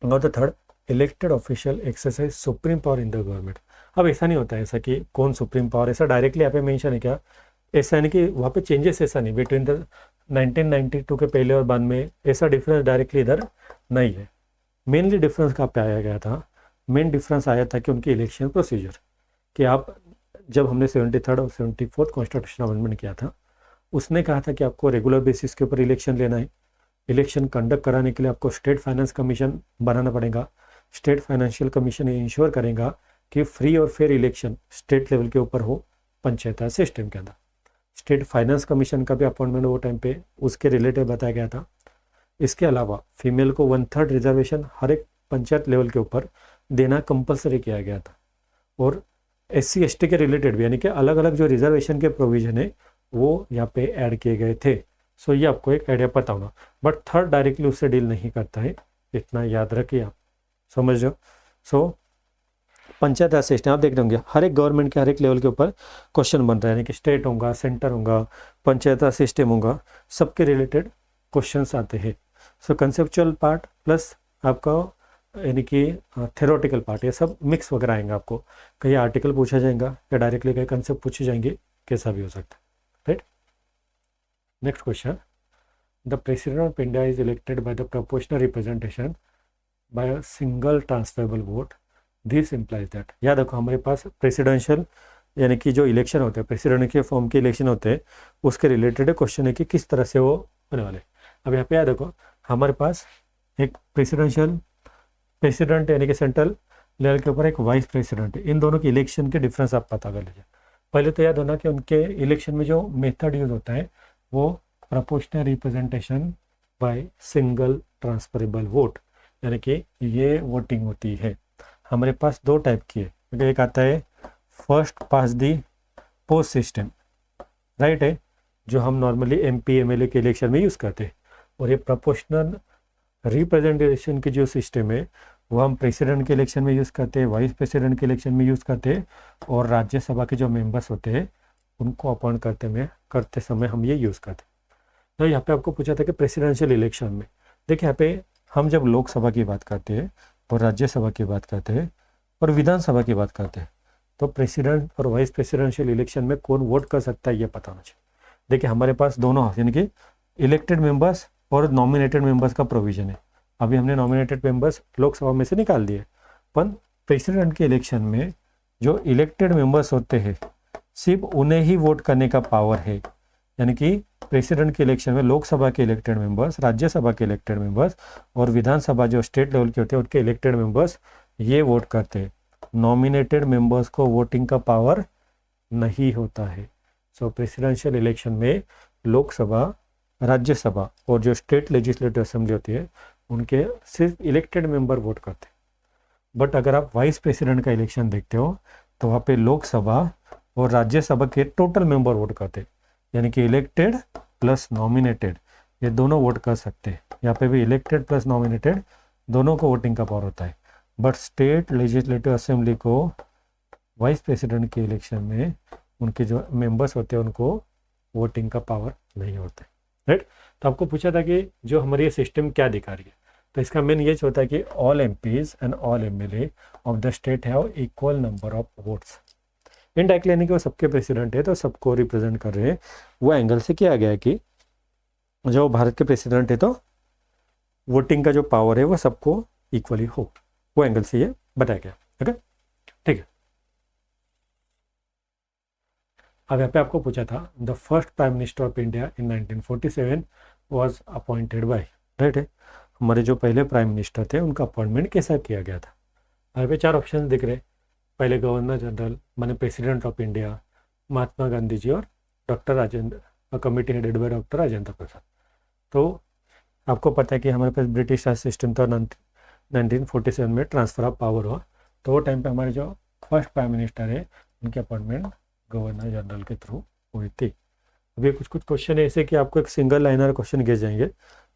और the third, elected official exercise supreme power in the government. अब ऐसा नहीं होता है ऐसा कि कौन सुप्रीम पावर, ऐसा डायरेक्टली यहाँ पे मेंशन है क्या, ऐसा नहीं कि वहाँ पे चेंजेस ऐसा नहीं बिटवीन द 1992 के पहले और बाद में, ऐसा डिफरेंस डायरेक्टली इधर नहीं है। मेनली डिफरेंस कहाँ पे आया गया था, मेन डिफरेंस आया था कि उनकी इलेक्शन प्रोसीजर, कि आप जब हमने 73rd और 74th कॉन्स्टिट्यूशन अमेंडमेंट किया था उसने कहा था कि आपको रेगुलर बेसिस के ऊपर इलेक्शन लेना है। इलेक्शन कंडक्ट कराने के लिए आपको स्टेट फाइनेंस कमीशन बनाना पड़ेगा। स्टेट फाइनेंशियल कमीशन ये इंश्योर करेगा कि फ्री और फेयर इलेक्शन स्टेट लेवल के ऊपर हो पंचायत राज सिस्टम के अंदर। स्टेट फाइनेंस कमीशन का भी अपॉइंटमेंट वो टाइम पे उसके रिलेटेड बताया गया था। इसके अलावा फीमेल को 1/3 रिजर्वेशन हर एक पंचायत लेवल के ऊपर देना कंपलसरी किया गया था। और SC ST के रिलेटेड भी, यानी कि अलग अलग जो रिजर्वेशन के प्रोविजन है वो यहाँ पे ऐड किए गए थे। सो ये आपको एक आइडिया पता होगा, बट थर्ड डायरेक्टली उससे डील नहीं करता है, इतना याद रखिए आप, समझ लो। सो पंचायत राज सिस्टम आप देख रहे होंगे हर एक गवर्नमेंट के हर एक लेवल के ऊपर क्वेश्चन बन रहा है, यानी कि स्टेट होगा, सेंटर होगा, पंचायत राज सिस्टम होगा, सबके रिलेटेड क्वेश्चंस आते हैं। सो कंसेप्चुअल पार्ट प्लस आपका यानी कि थ्योरेटिकल पार्ट, ये सब मिक्स वगैरह आएंगे आपको। कहीं आर्टिकल पूछा जाएगा या डायरेक्टली कहीं कंसेप्ट पूछे जाएंगे, कैसा भी हो सकता है, right. Next question, the president of India is elected by the proportional representation bye a single transferable vote, this implies that. याद रखो हमारे पास प्रेसिडेंशियल यानी कि जो इलेक्शन होते हैं, प्रेसिडेंट के फॉर्म के इलेक्शन होते हैं, उसके रिलेटेड क्वेश्चन है कि किस तरह से वो होने वाले। अब यहाँ पे याद रखो हमारे पास एक प्रेसिडेंट यानी कि सेंट्रल लेवल के ऊपर एक वाइस प्रेसिडेंट है। इन दोनों के इलेक्शन के डिफरेंस आप पता कर लीजिए। पहले तो याद होना कि उनके इलेक्शन में जो मेथड यूज होता है वो proportional representation by single transferable vote, यानी कि ये वोटिंग होती है। हमारे पास दो टाइप की है, एक आता है फर्स्ट पास दी पोस्ट सिस्टम, राइट है, जो हम नॉर्मली MP MLA के इलेक्शन में यूज़ करते हैं। और ये प्रोपोर्शनल रिप्रेजेंटेशन की जो सिस्टम है वो हम प्रेसिडेंट के इलेक्शन में यूज़ करते हैं, वाइस प्रेसिडेंट के इलेक्शन में यूज़ करते हैं, और राज्यसभा के जो मेंबर्स होते हैं उनको अपॉइंट करते समय हम ये यूज़ करते हैं। तो यहाँ पे आपको पूछा था कि प्रेसिडेंशियल इलेक्शन में, देखिए यहाँ पे हम जब लोकसभा की बात करते हैं और राज्यसभा की बात करते हैं और विधानसभा की बात करते हैं, तो प्रेसिडेंट और वाइस प्रेसिडेंशियल इलेक्शन में कौन वोट कर सकता है ये पता होना चाहिए। देखिए हमारे पास दोनों यानी कि इलेक्टेड मेंबर्स और नॉमिनेटेड मेंबर्स का प्रोविजन है। अभी हमने नॉमिनेटेड मेंबर्स लोकसभा में से निकाल दिए, पर प्रेसिडेंट के इलेक्शन में जो इलेक्टेड मेंबर्स होते हैं सिर्फ उन्हें ही वोट करने का पावर है। यानी कि प्रेसिडेंट के इलेक्शन में लोकसभा के इलेक्टेड मेंबर्स, राज्यसभा के इलेक्टेड मेंबर्स और विधानसभा जो स्टेट लेवल के होते हैं उनके इलेक्टेड मेंबर्स ये वोट करते हैं। नॉमिनेटेड मेंबर्स को वोटिंग का पावर नहीं होता है। सो प्रेसिडेंशियल इलेक्शन में लोकसभा, राज्यसभा और जो स्टेट लेजिस्लेटिव असेंबली होती है उनके सिर्फ इलेक्टेड मेंबर वोट करते हैं। बट अगर आप वाइस प्रेसिडेंट का इलेक्शन देखते हो तो वहाँ पे लोकसभा और राज्यसभा के टोटल मेंबर वोट करते हैं, यानी कि इलेक्टेड प्लस नॉमिनेटेड ये दोनों वोट कर सकते हैं। यहाँ पे भी इलेक्टेड प्लस नॉमिनेटेड दोनों को वोटिंग का पावर होता है। बट स्टेट लेजिस्लेटिव असेंबली को वाइस प्रेसिडेंट के इलेक्शन में उनके जो मेंबर्स होते हैं उनको वोटिंग का पावर नहीं होता है, राइट। तो आपको पूछा था कि जो हमारी ये सिस्टम क्या दिखा रही है, तो इसका मेन ये होता है कि all MPs and all MLA of the state have equal number of votes. Indirectly यानी कि वो सबके प्रेसिडेंट है तो सबको रिप्रेजेंट कर रहे हैं। वो एंगल से किया गया है कि जो भारत के प्रेसिडेंट है तो वोटिंग का जो पावर है वो सबको इक्वली हो, वो एंगल से ये बताया गया। ओके, ठीक है। अब यहाँ पे आपको पूछा था the first prime minister of India in 1947 was appointed by, right है। हमारे जो पहले प्राइम मिनिस्टर थे उनका अपॉइंटमेंट कैसा किया गया था। यहाँ पे 4 ऑप्शन दिख रहे, पहले गवर्नर जनरल माने president of India, Mahatma Gandhi ji और doctor Rajendra, committee headed by doctor Rajendra Prasad. तो आपको पता है कि हमारे पास ब्रिटिश राज सिस्टम था, 1947 में ट्रांसफर ऑफ पावर हुआ, तो वो टाइम पे हमारे जो फर्स्ट प्राइम मिनिस्टर है उनकी अपॉइंटमेंट गवर्नर जनरल के थ्रू हुई थी। अभी कुछ कुछ क्वेश्चन ऐसे कि आपको एक सिंगल लाइनर क्वेश्चन गिर जाएंगे,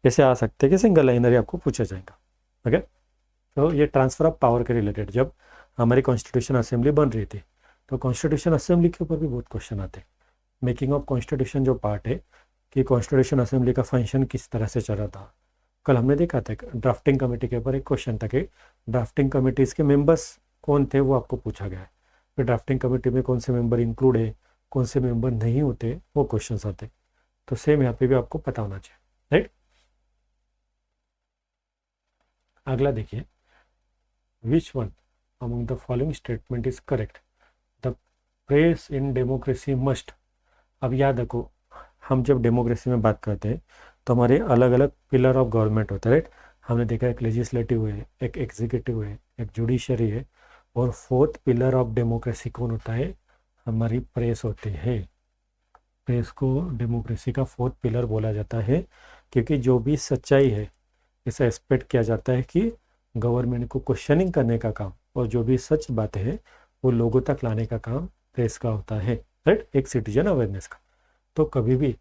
ऐसे आ सकते हैं कि सिंगल लाइनर ही आपको पूछा जाएगा। ओके, तो ये ट्रांसफर ऑफ पावर के रिलेटेड जब हमारी कॉन्स्टिट्यूशन असेंबली बन रही थी तो कॉन्स्टिट्यूशन असेंबली के ऊपर भी बहुत क्वेश्चन आते हैं। मेकिंग ऑफ कॉन्स्टिट्यूशन जो पार्ट है कि कॉन्स्टिट्यूशन असेंबली का फंक्शन किस तरह से चल रहा था, कल हमने देखा था ड्राफ्टिंग कमेटी के ऊपर एक क्वेश्चन था कि ड्राफ्टिंग कमेटीज़ के मेंबर्स कौन थे, वो आपको पूछा गया है। फिर ड्राफ्टिंग कमेटी में कौन से मेंबर इंक्लूड है, कौन से मेंबर नहीं होते, वो क्वेश्चंस आते। तो सेम यहाँ पे भी आपको पता होना चाहिए, राइट। अगला देखिए, which one among the following statement is correct, the press in democracy must. अब याद रखो, हम जब डेमोक्रेसी में बात करते हैं तो हमारे अलग अलग पिलर ऑफ गवर्नमेंट होता है, राइट। हमने देखा एक लेजिस्लेटिव है, एक एग्जीक्यूटिव है, एक जुडिशरी है, और फोर्थ पिलर ऑफ डेमोक्रेसी कौन होता है, हमारी प्रेस होती है। प्रेस को डेमोक्रेसी का फोर्थ पिलर बोला जाता है, क्योंकि जो भी सच्चाई है ऐसा एक्सपेक्ट किया जाता है कि गवर्नमेंट को क्वेश्चनिंग करने का काम और जो भी सच बात है वो लोगों तक लाने का काम प्रेस का होता है, राइट, एक सिटीजन अवेयरनेस का। तो कभी भी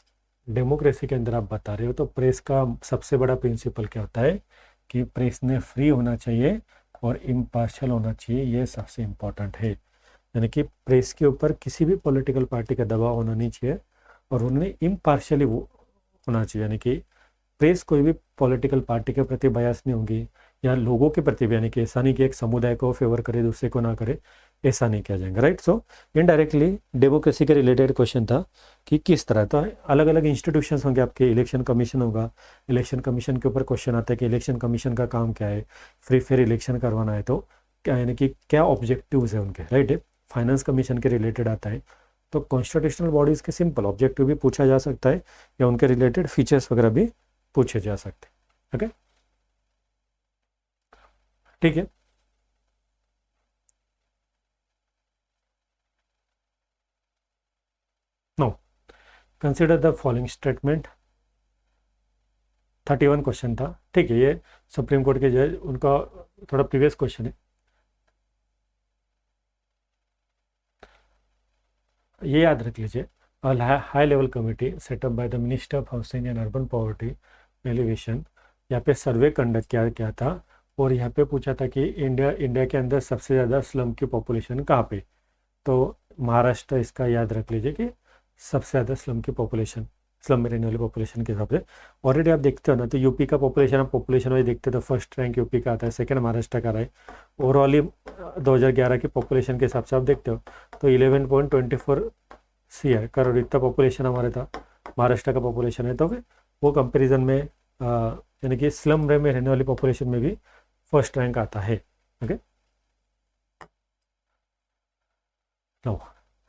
डेमोक्रेसी के अंदर आप बता रहे हो तो प्रेस का सबसे बड़ा प्रिंसिपल क्या होता है कि प्रेस ने फ्री होना चाहिए और इम्पार्शियल होना चाहिए, ये सबसे इम्पॉर्टेंट है। यानी कि प्रेस के ऊपर किसी भी पॉलिटिकल पार्टी का दबाव होना नहीं चाहिए और उन्होंने इम्पार्शियली होना चाहिए। यानी कि प्रेस कोई भी पॉलिटिकल पार्टी के प्रति बायस नहीं होंगी या लोगों के प्रति भी, यानी कि ऐसा नहीं कि एक समुदाय को फेवर करे दूसरे को ना करे, ऐसा नहीं किया जाएगा, राइट। सो इनडायरेक्टली डेमोक्रेसी के रिलेटेड क्वेश्चन था कि किस तरह, तो अलग अलग इंस्टीट्यूशंस होंगे आपके, इलेक्शन कमीशन होगा, इलेक्शन कमीशन के ऊपर क्वेश्चन आता है कि इलेक्शन कमीशन का काम क्या है, फ्री फेयर इलेक्शन करवाना है तो क्या, यानी कि क्या ऑब्जेक्टिव्स है उनके, राइट। फाइनेंस कमीशन के रिलेटेड आता है तो कॉन्स्टिट्यूशनल बॉडीज़ के सिंपल ऑब्जेक्टिव भी पूछा जा सकता है या उनके रिलेटेड फीचर्स वगैरह भी पूछे जा सकते हैं। ओके, ठीक है। No, consider the following statement. 31 question था, ठीक है। ये सुप्रीम कोर्ट के जज, उनका थोड़ा प्रीवियस क्वेश्चन है। ये याद रख लीजिए, high level committee setup by the minister of housing and urban poverty alleviation, यहाँ पे सर्वे कंडक्ट किया था और यहाँ पे पूछा था कि इंडिया के अंदर सबसे ज़्यादा स्लम की पॉपुलेशन कहाँ पे, तो महाराष्ट्र इसका याद रख लीजिए कि सबसे ज़्यादा स्लम की पॉपुलेशन, स्लम में रहने वाली पॉपुलेशन के हिसाब से। ऑलरेडी आप देखते हो ना, तो यूपी का पॉपुलेशन आप पॉपुलेशन वाइज देखते हो तो फर्स्ट रैंक यूपी का आता है, सेकंड महाराष्ट्र का रहा है। ओवरऑल 2011 की पॉपुलेशन के हिसाब से आप देखते हो तो 11.24 करोड़ इतना पॉपुलेशन हमारे था, महाराष्ट्र का पॉपुलेशन है। तो फिर वो कंपेरिजन में यानी कि स्लम में रहने वाली पॉपुलेशन में भी फर्स्ट रैंक आता है। ओके, नो,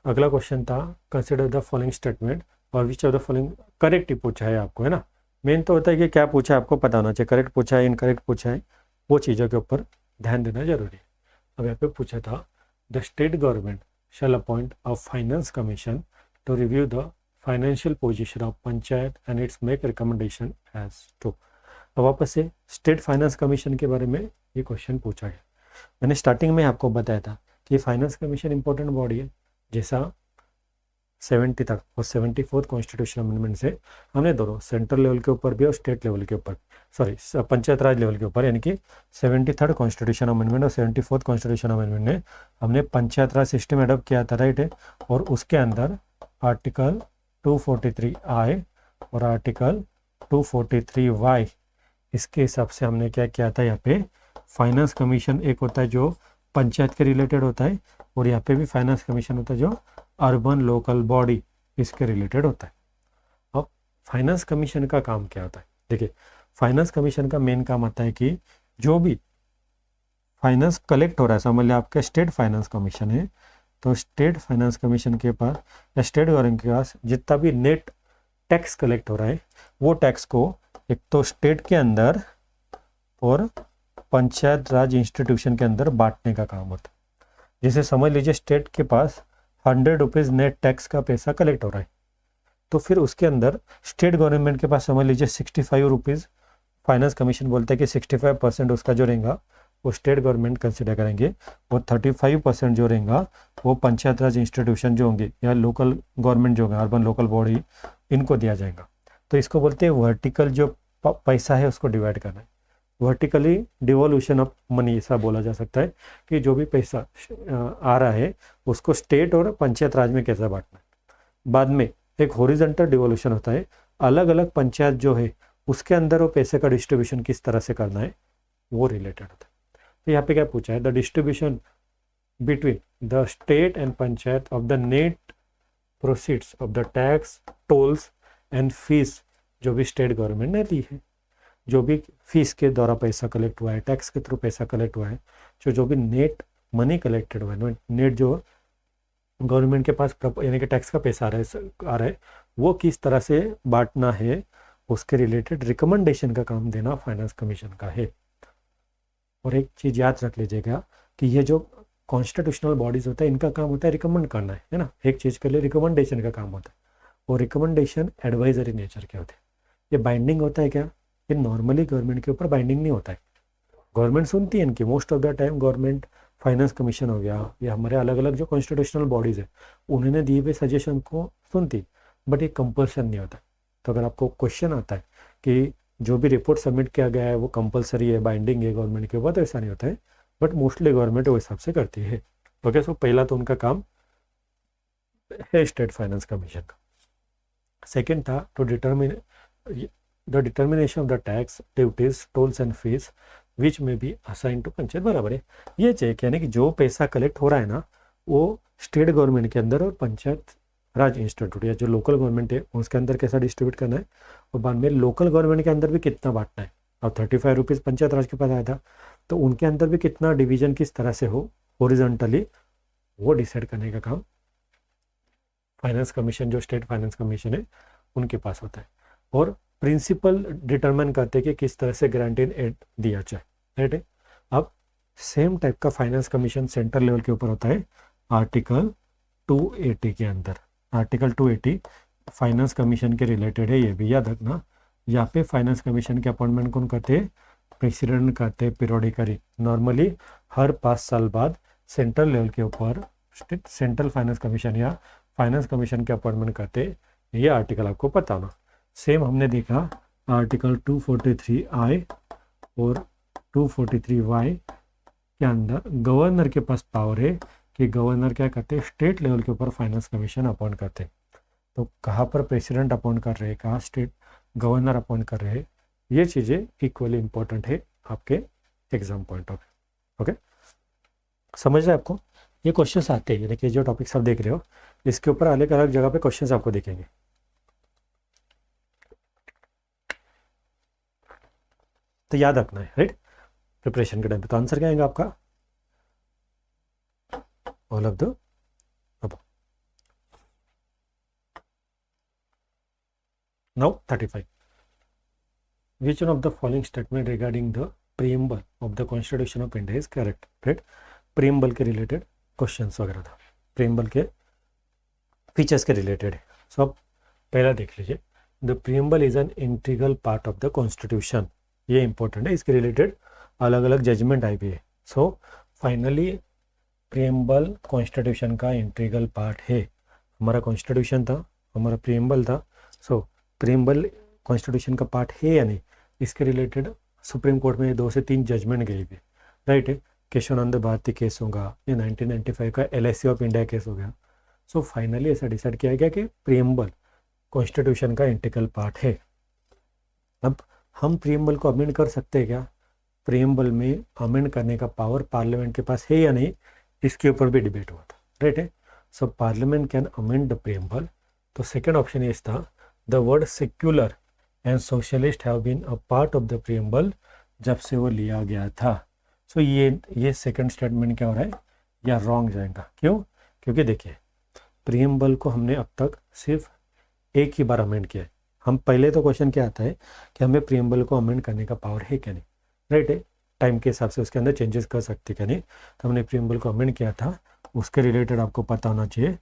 अगला क्वेश्चन था कंसिडर द फॉलोइंग स्टेटमेंट और which of the following correct ही पूछा है आपको, है ना। मेन तो होता है कि क्या पूछा है आपको पता होना चाहिए, करेक्ट पूछा है इनकरेक्ट पूछा है, वो चीज़ों के ऊपर ध्यान देना जरूरी है। अब यहाँ पे पूछा था the state government shall appoint a finance commission to review the financial position of panchayat and its make recommendation as to. अब वापस से स्टेट फाइनेंस कमीशन के बारे में ये क्वेश्चन पूछा गया। मैंने स्टार्टिंग में आपको बताया था कि फाइनेंस कमीशन इंपॉर्टेंट बॉडी है, जैसा 70 तक और 74th कॉन्स्टिट्यूशन अमेंडमेंट से हमने दोनों सेंट्रल लेवल के ऊपर भी और स्टेट लेवल के ऊपर, सॉरी पंचायत राज लेवल के ऊपर, यानी कि 73rd कॉन्स्टिट्यूशन अमेंडमेंट और 74th कॉन्स्टिट्यूशन अमेंडमेंट ने हमने पंचायत राज सिस्टम एडॉप्ट किया था, राइट है। और उसके अंदर आर्टिकल 243I और आर्टिकल 243Y, इसके हिसाब से हमने क्या किया था, यहाँ पे फाइनेंस कमीशन एक होता है जो पंचायत के रिलेटेड होता है और यहाँ पे भी फाइनेंस कमीशन होता है जो अर्बन लोकल बॉडी इसके रिलेटेड होता है। अब फाइनेंस कमीशन का काम क्या होता है? देखिए, फाइनेंस कमीशन का मेन काम आता है कि जो भी फाइनेंस कलेक्ट हो रहा है, समझ लिया आपका स्टेट फाइनेंस कमीशन है, तो स्टेट फाइनेंस कमीशन के पास या स्टेट गवर्नमेंट के पास जितना भी नेट टैक्स कलेक्ट हो रहा है, वो टैक्स को एक तो स्टेट के अंदर और पंचायत राज इंस्टीट्यूशन के अंदर बांटने का काम होता है। जैसे समझ लीजिए स्टेट के पास 100 रुपीज़ नेट टैक्स का पैसा कलेक्ट हो रहा है, तो फिर उसके अंदर स्टेट गवर्नमेंट के पास समझ लीजिए 65 रुपीज़ फाइनेंस कमीशन बोलता है कि 65% उसका जो रहेगा वो स्टेट गवर्नमेंट कंसिडर करेंगे, और 35% जो रहेगा वो पंचायत राज इंस्टीट्यूशन जो होंगे या लोकल गवर्नमेंट जो होंगे, अर्बन लोकल बॉडी, इनको दिया जाएगा। तो इसको बोलते हैं वर्टिकल जो पैसा है उसको डिवाइड करना है, वर्टिकली डिवोल्यूशन ऑफ मनी ऐसा बोला जा सकता है कि जो भी पैसा आ रहा है उसको स्टेट और पंचायत राज में कैसे बांटना है। बाद में एक हॉरिजॉन्टल डिवोल्यूशन होता है, अलग अलग पंचायत जो है उसके अंदर वो पैसे का डिस्ट्रीब्यूशन किस तरह से करना है वो रिलेटेड होता है। तो यहाँ पे क्या पूछा है, the distribution between the state and panchayat of the net proceeds of the taxes, tolls and fees जो भी स्टेट गवर्नमेंट ने दी है, जो भी फीस के द्वारा पैसा कलेक्ट हुआ है, टैक्स के थ्रू पैसा कलेक्ट हुआ है, जो भी नेट मनी कलेक्टेड हुआ है, नेट जो गवर्नमेंट के पास यानी कि टैक्स का पैसा आ रहा है वो किस तरह से बांटना है, उसके रिलेटेड रिकमेंडेशन का काम देना फाइनेंस कमीशन का है। और एक चीज़ याद रख लीजिएगा कि ये जो कॉन्स्टिट्यूशनल बॉडीज होता है इनका काम होता है रिकमेंड करना है ना, एक चीज़ के लिए रिकमेंडेशन का काम होता है। और रिकमेंडेशन एडवाइजरी नेचर के होते हैं। ये बाइंडिंग होता है क्या? ये नॉर्मली गवर्नमेंट के ऊपर बाइंडिंग नहीं होता है। गवर्नमेंट सुनती है इनकी, most of the time government finance commission हो गया या हमारे अलग अलग जो कॉन्स्टिट्यूशनल बॉडीज़ है उन्होंने दिए हुए सजेशन को सुनती, बट ये कंपल्सन नहीं होता। तो अगर आपको क्वेश्चन आता है कि जो भी रिपोर्ट सबमिट किया गया है वो कंपलसरी है, बाइंडिंग है गवर्नमेंट के ऊपर, तो ऐसा नहीं होता है, बट मोस्टली गवर्नमेंट वो हिसाब से करती है। ओके, सो पहला तो उनका काम है स्टेट फाइनेंस कमीशन का। सेकेंड था to determine the determination of the tax, duties, tolls and fees which may be assign to panchayat. बराबर है, ये चेक यानी कि जो पैसा कलेक्ट हो रहा है ना वो स्टेट गवर्नमेंट के अंदर और पंचायत राज इंस्टीट्यूट या जो लोकल गवर्नमेंट है उसके अंदर कैसा डिस्ट्रीब्यूट करना है, और बाद में लोकल गवर्नमेंट के अंदर भी कितना बांटना है। अब 35 रुपीज़ पंचायत राज के पास आया था, तो उनके अंदर भी कितना डिवीजन किस तरह से हो हॉरिजॉन्टली, वो डिसाइड करने का काम फाइनेंस कमीशन जो स्टेट फाइनेंस कमीशन है उनके पास होता है। और प्रिंसिपल डिटरमाइन करते हैं कि किस तरह से गारंटीड एड दिया जाए, राइट है। अब सेम टाइप का फाइनेंस कमीशन सेंट्रल लेवल के ऊपर होता है आर्टिकल 280 के अंदर। आर्टिकल 280 फाइनेंस कमीशन के रिलेटेड है, ये भी याद रखना। यहाँ पे फाइनेंस कमीशन के अपॉइंटमेंट कौन करते हैं? प्रेसिडेंट करते हैं पीरियडिकली, नॉर्मली हर 5 साल बाद सेंट्रल लेवल के ऊपर सेंट्रल फाइनेंस कमीशन या फाइनेंस कमीशन के अपॉइंटमेंट करते हैं। ये आर्टिकल आपको पता होना। सेम हमने देखा आर्टिकल 243I और 243Y के अंदर गवर्नर के पास पावर है कि गवर्नर क्या करते हैं, स्टेट लेवल के ऊपर फाइनेंस कमीशन अपॉइंट करते हैं। तो कहाँ पर प्रेसिडेंट अपॉइंट कर रहे हैं, कहाँ स्टेट गवर्नर अपॉइंट कर रहे हैं, ये चीज़ें इक्वली इंपॉर्टेंट है आपके exam point of view. Okay, समझ रहे हैं आपको? ये क्वेश्चंस आते हैं, यानी कि जो टॉपिक्स आप देख रहे हो इसके ऊपर अलग अलग जगह पे क्वेश्चंस आपको दिखेंगे। तो याद रखना है, राइट, प्रिपरेशन के टाइम पे। तो आंसर क्या आएगा आपका? All of the above. Now 35, which one of the following statement regarding the preamble of the constitution of India is correct, right? preamble के रिलेटेड क्वेश्चंस वगैरह था, preamble के फीचर्स के रिलेटेड है। सो अब पहला देख लीजिए, the preamble is an integral part of the constitution. ये इंपॉर्टेंट है, इसके रिलेटेड अलग अलग जजमेंट आई भी है। सो फाइनली प्रीएम्बल कॉन्स्टिट्यूशन का इंटीग्रल पार्ट है। हमारा कॉन्स्टिट्यूशन था, हमारा प्रीएम्बल था, सो प्रीएम्बल कॉन्स्टिट्यूशन का पार्ट है या नहीं, इसके रिलेटेड सुप्रीम कोर्ट में 2 से 3 जजमेंट गई भी, राइट है। केशवानंद भारती केस होगा, ये 1995 का LIC ऑफ इंडिया केस हो गया। सो फाइनली ऐसा डिसाइड किया गया कि प्रीएम्बल कॉन्स्टिट्यूशन का इंटीग्रल पार्ट है। अब हम प्रीएम्बल को अमेंड कर सकते हैं क्या? प्रीएम्बल में अमेंड करने का पावर पार्लियामेंट के पास है या नहीं, इसके ऊपर भी डिबेट हुआ था, राइट है। So parliament can amend the preamble. तो सेकेंड ऑप्शन ये था, the word secular and socialist have been a part of the preamble जब से वो लिया गया था। सो ये सेकंड स्टेटमेंट क्या हो रहा है, या रॉन्ग जाएगा। क्यों? क्योंकि देखिए प्रीएम्बल को हमने अब तक सिर्फ एक ही बार अमेंड किया है। हम पहले तो क्वेश्चन क्या आता है कि हमें प्रीएम्बल को अमेंड करने का पावर है क्या नहीं, राइट है, टाइम के हिसाब से उसके अंदर चेंजेस कर सकते क्या नहीं। तो हमने प्रीएम्बल को अमेंड किया था, उसके रिलेटेड आपको पता होना चाहिए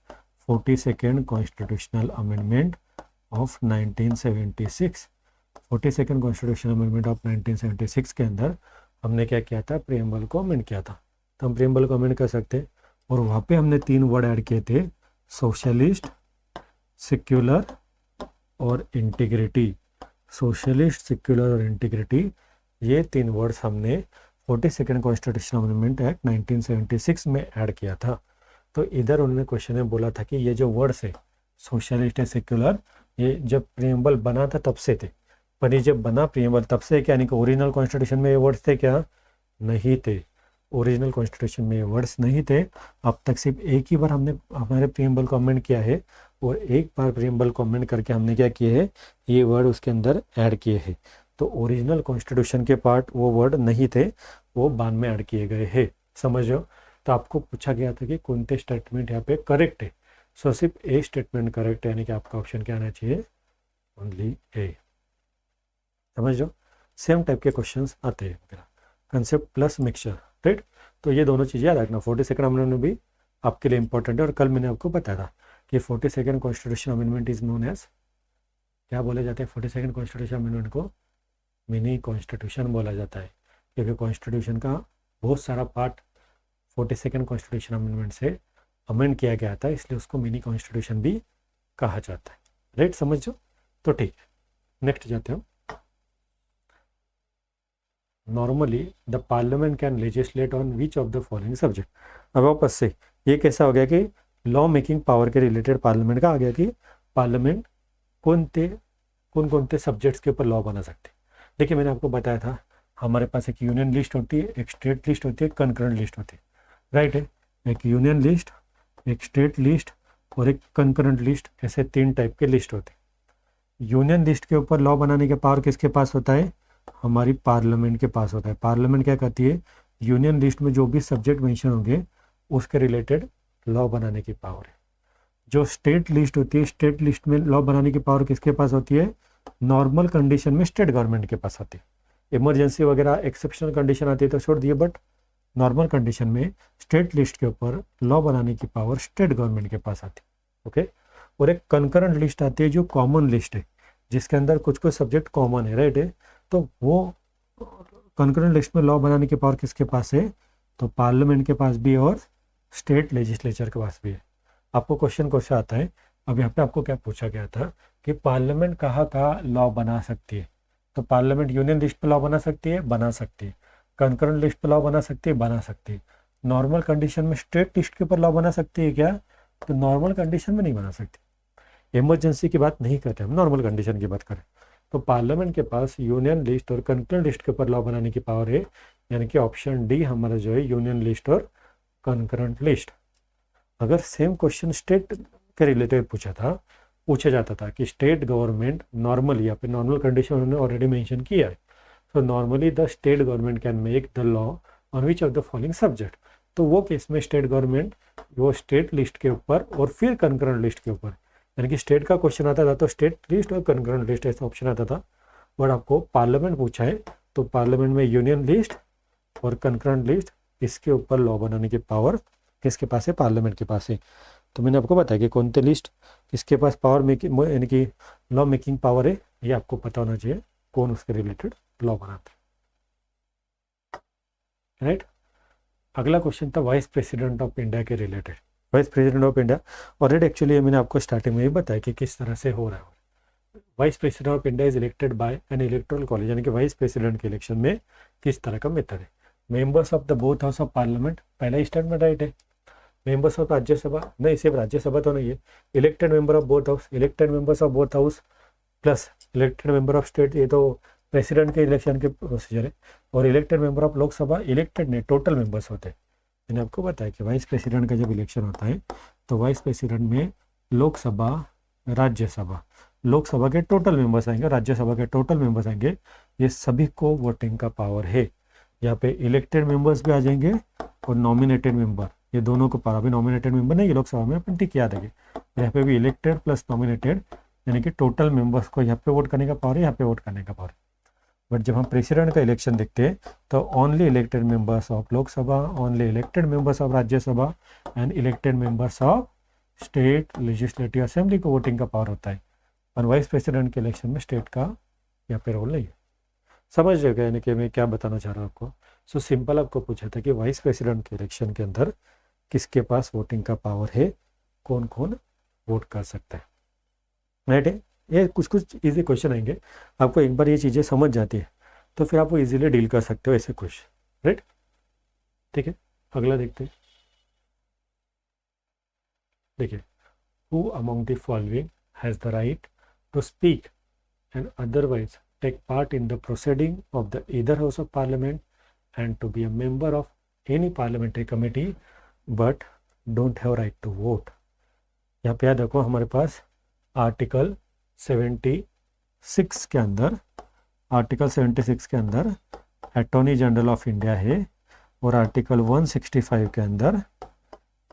42nd constitutional amendment of 1976। 42nd constitutional amendment of 1976 के अंदर हमने क्या किया था, प्रीएम्बल को अमेंड किया था। तो हम प्रीएम्बल को अमेंड कर सकते हैं, और वहाँ पे हमने 3 वर्ड ऐड किए थे, सोशलिस्ट, सेक्युलर और इंटीग्रिटी। सोशलिस्ट, सेक्युलर और इंटीग्रिटी, ये 3 वर्ड्स हमने 42nd कॉन्स्टिट्यूशनल अमेंडमेंट एक्ट 1976 में ऐड किया था। तो इधर उन्होंने क्वेश्चन में बोला था कि ये जो वर्ड्स है सोशलिस्ट है, सेक्युलर, ये जब प्रीएम्बल बना था तब से थे, पर ये जब बना प्रीएम्बल तब से क्या, यानी कि ओरिजिनल कॉन्स्टिट्यूशन में ये वर्ड्स थे क्या, नहीं थे। ओरिजिनल कॉन्स्टिट्यूशन में ये वर्ड्स नहीं थे। अब तक सिर्फ एक ही बार हमने हमारे प्रीएम्बल को अमेंड किया है, और एक बार प्रीएम्बल को अमेंड करके हमने क्या किए है, ये वर्ड उसके अंदर ऐड किए हैं। तो ओरिजिनल कॉन्स्टिट्यूशन के पार्ट वो वर्ड नहीं थे, वो बाद में ऐड किए गए हैं, समझो। तो आपको पूछा गया था कि कौन से स्टेटमेंट यहाँ पे करेक्ट है। सो सिर्फ ए स्टेटमेंट करेक्ट है, यानी कि आपका ऑप्शन क्या आना चाहिए, ओनली ए, समझ लो। सेम टाइप के क्वेश्चंस आते हैं, कंसेप्ट प्लस मिक्सचर, राइट। तो ये दोनों चीज़ें याद रखना, 42nd अमेंडमेंट भी आपके लिए इंपॉर्टेंट है। और कल मैंने आपको बताया था कि 42nd constitution amendment is known as, क्या बोले जाते हैं 42nd कॉन्स्टिट्यूशन अमेंडमेंट को, मिनी कॉन्स्टिट्यूशन बोला जाता है, क्योंकि कॉन्स्टिट्यूशन का बहुत सारा पार्ट 42nd कॉन्स्टिट्यूशन अमेंडमेंट से अमेंड किया गया था, इसलिए उसको मिनी कॉन्स्टिट्यूशन भी कहा जाता है, राइट, समझो। तो ठीक है, नेक्स्ट जाते हैं। Normally the parliament can legislate on which of the following subject. अब वापस से ये कैसा हो गया कि लॉ मेकिंग पावर के रिलेटेड पार्लियामेंट का आ गया कि पार्लियामेंट कौन कौन से सब्जेक्ट्स के ऊपर लॉ बना सकते। देखिए मैंने आपको बताया था, हमारे पास एक यूनियन लिस्ट होती है, एक स्टेट लिस्ट होती है, एक कंकरेंट लिस्ट होती है, राइट है। एक यूनियन लिस्ट, एक स्टेट लिस्ट और एक कंकरेंट लिस्ट, ऐसे 3 टाइप के लिस्ट होते हैं। यूनियन लिस्ट के ऊपर लॉ बनाने का पावर किसके पास होता है, हमारी पार्लियामेंट के पास होता है। पार्लियामेंट क्या करती है, यूनियन लिस्ट में जो भी सब्जेक्ट मेंशन होंगे उसके रिलेटेड लॉ बनाने की पावर है। जो स्टेट लिस्ट होती है, स्टेट लिस्ट में लॉ बनाने की पावर किसके पास होती है, नॉर्मल कंडीशन में स्टेट गवर्नमेंट के पास होती है। इमरजेंसी वगैरह एक्सेप्शनल कंडीशन आती है तो छोड़ दिए, बट नॉर्मल कंडीशन में स्टेट लिस्ट के ऊपर लॉ बनाने की पावर स्टेट गवर्नमेंट के पास आती है, ओके। और एक कंकरेंट लिस्ट आती है जो कॉमन लिस्ट है, जिसके अंदर कुछ सब्जेक्ट कॉमन है, राइट है। तो वो कंकरेंट लिस्ट में लॉ बनाने की पावर किसके पास है, तो पार्लियामेंट के पास भी और स्टेट लेजिस्लेचर के पास भी है। आपको क्वेश्चन कौन सा आता है, अब यहाँ पे आपको क्या पूछा गया था कि पार्लियामेंट कहाँ लॉ बना सकती है। तो पार्लियामेंट यूनियन लिस्ट पे लॉ बना सकती है, बना सकती है। कंकरेंट लिस्ट पे लॉ बना सकती है, बना सकती है। नॉर्मल कंडीशन में स्टेट लिस्ट के ऊपर लॉ बना सकती है क्या, तो नॉर्मल कंडीशन में नहीं बना सकती। इमरजेंसी की बात नहीं करते हम, नॉर्मल कंडीशन की बात करें तो पार्लियामेंट के पास यूनियन लिस्ट और कंकरेंट लिस्ट के ऊपर लॉ बनाने की पावर है, यानी कि ऑप्शन डी हमारा जो है यूनियन लिस्ट और कंकरेंट लिस्ट। अगर सेम क्वेश्चन स्टेट के रिलेटेड पूछा जाता था कि स्टेट गवर्नमेंट नॉर्मली, यहाँ पे नॉर्मल कंडीशन उन्होंने ऑलरेडी मेंशन किया है, so normally the state government can make the law on which of the following subject. तो वो केस में स्टेट गवर्नमेंट वो स्टेट लिस्ट के ऊपर और फिर कंकरेंट लिस्ट के ऊपर, यानी कि स्टेट का क्वेश्चन आता था तो स्टेट लिस्ट और कंकरेंट लिस्ट ऐसा ऑप्शन आता था। बट आपको पार्लियामेंट पूछा है तो पार्लियामेंट में यूनियन लिस्ट और कंकरेंट लिस्ट, इसके ऊपर लॉ बनाने की पावर किसके पास है, पार्लियामेंट के पास है। तो मैंने आपको बताया कि कौन से लिस्ट किसके पास पावर मेकिंग, यानी कि लॉ मेकिंग पावर है, ये आपको पता होना चाहिए कौन उसके रिलेटेड लॉ बनाता है, राइट। अगला क्वेश्चन था वाइस प्रेसिडेंट ऑफ इंडिया के related. Vice president of India already actually मैंने आपको स्टार्टिंग में ही बताया कि किस तरह से हो रहा है। Vice president of India is elected by N electoral college, यानी कि वाइस प्रेसिडेंट के इलेक्शन में किस तरह का मेथड है। Members of the both house of parliament, पहला स्टेटमेंट राइट है। मेंबर्स ऑफ राज्यसभा, नहीं सिर्फ राज्यसभा तो नहीं है, elected member of both house, elected members of both house plus elected member of state, ये तो प्रेसिडेंट के इलेक्शन के प्रोसीजर है। और elected member of Lok Sabha, elected नहीं टोटल मेंबर्स होते हैं। मैंने आपको बताया कि वाइस प्रेसिडेंट का जब इलेक्शन होता है तो वाइस प्रेसिडेंट में लोकसभा, राज्यसभा, लोकसभा के टोटल मेंबर्स आएंगे, राज्यसभा के टोटल मेंबर्स आएंगे, ये सभी को वोटिंग का पावर है। यहाँ पे इलेक्टेड मेंबर्स भी आ जाएंगे और नॉमिनेटेड मेंबर, ये दोनों को पावर। अभी नॉमिनेटेड मेंबर नहीं है लोकसभा में, अपन ठीक याद है। यहाँ पे भी इलेक्टेड प्लस नॉमिनेटेड, यानी कि टोटल मेंबर्स को यहाँ पे वोट करने का पावर है, यहाँ पे वोट करने का पावर है। बट जब हम प्रेसिडेंट का इलेक्शन देखते हैं तो only elected members of Lok Sabha, only elected members of Rajya Sabha and elected members of state legislative assembly को वोटिंग का पावर होता है। और वाइस प्रेसिडेंट के इलेक्शन में स्टेट का यहाँ पे रोल नहीं है। समझ रहे यानी कि मैं क्या बताना चाह रहा हूँ आपको। सो सिंपल आपको पूछा था कि वाइस प्रेसिडेंट के इलेक्शन के अंदर किसके पास वोटिंग का पावर है, कौन कौन वोट कर सकता है, राइट है। ये कुछ कुछ इजी क्वेश्चन आएंगे, आपको एक बार ये चीज़ें समझ जाती है तो फिर आप वो इजीली डील कर सकते हो ऐसे कुछ, राइट। ठीक है, अगला देखते हैं। देखिए, who among the following has the right to speak and otherwise take part in the proceeding of the either house of parliament and to be a member of any parliamentary committee but don't have right to vote। यहाँ पे याद रखो हमारे पास article 76 के अंदर, article 76 के अंदर अटॉर्नी जनरल ऑफ इंडिया है और आर्टिकल 165 के अंदर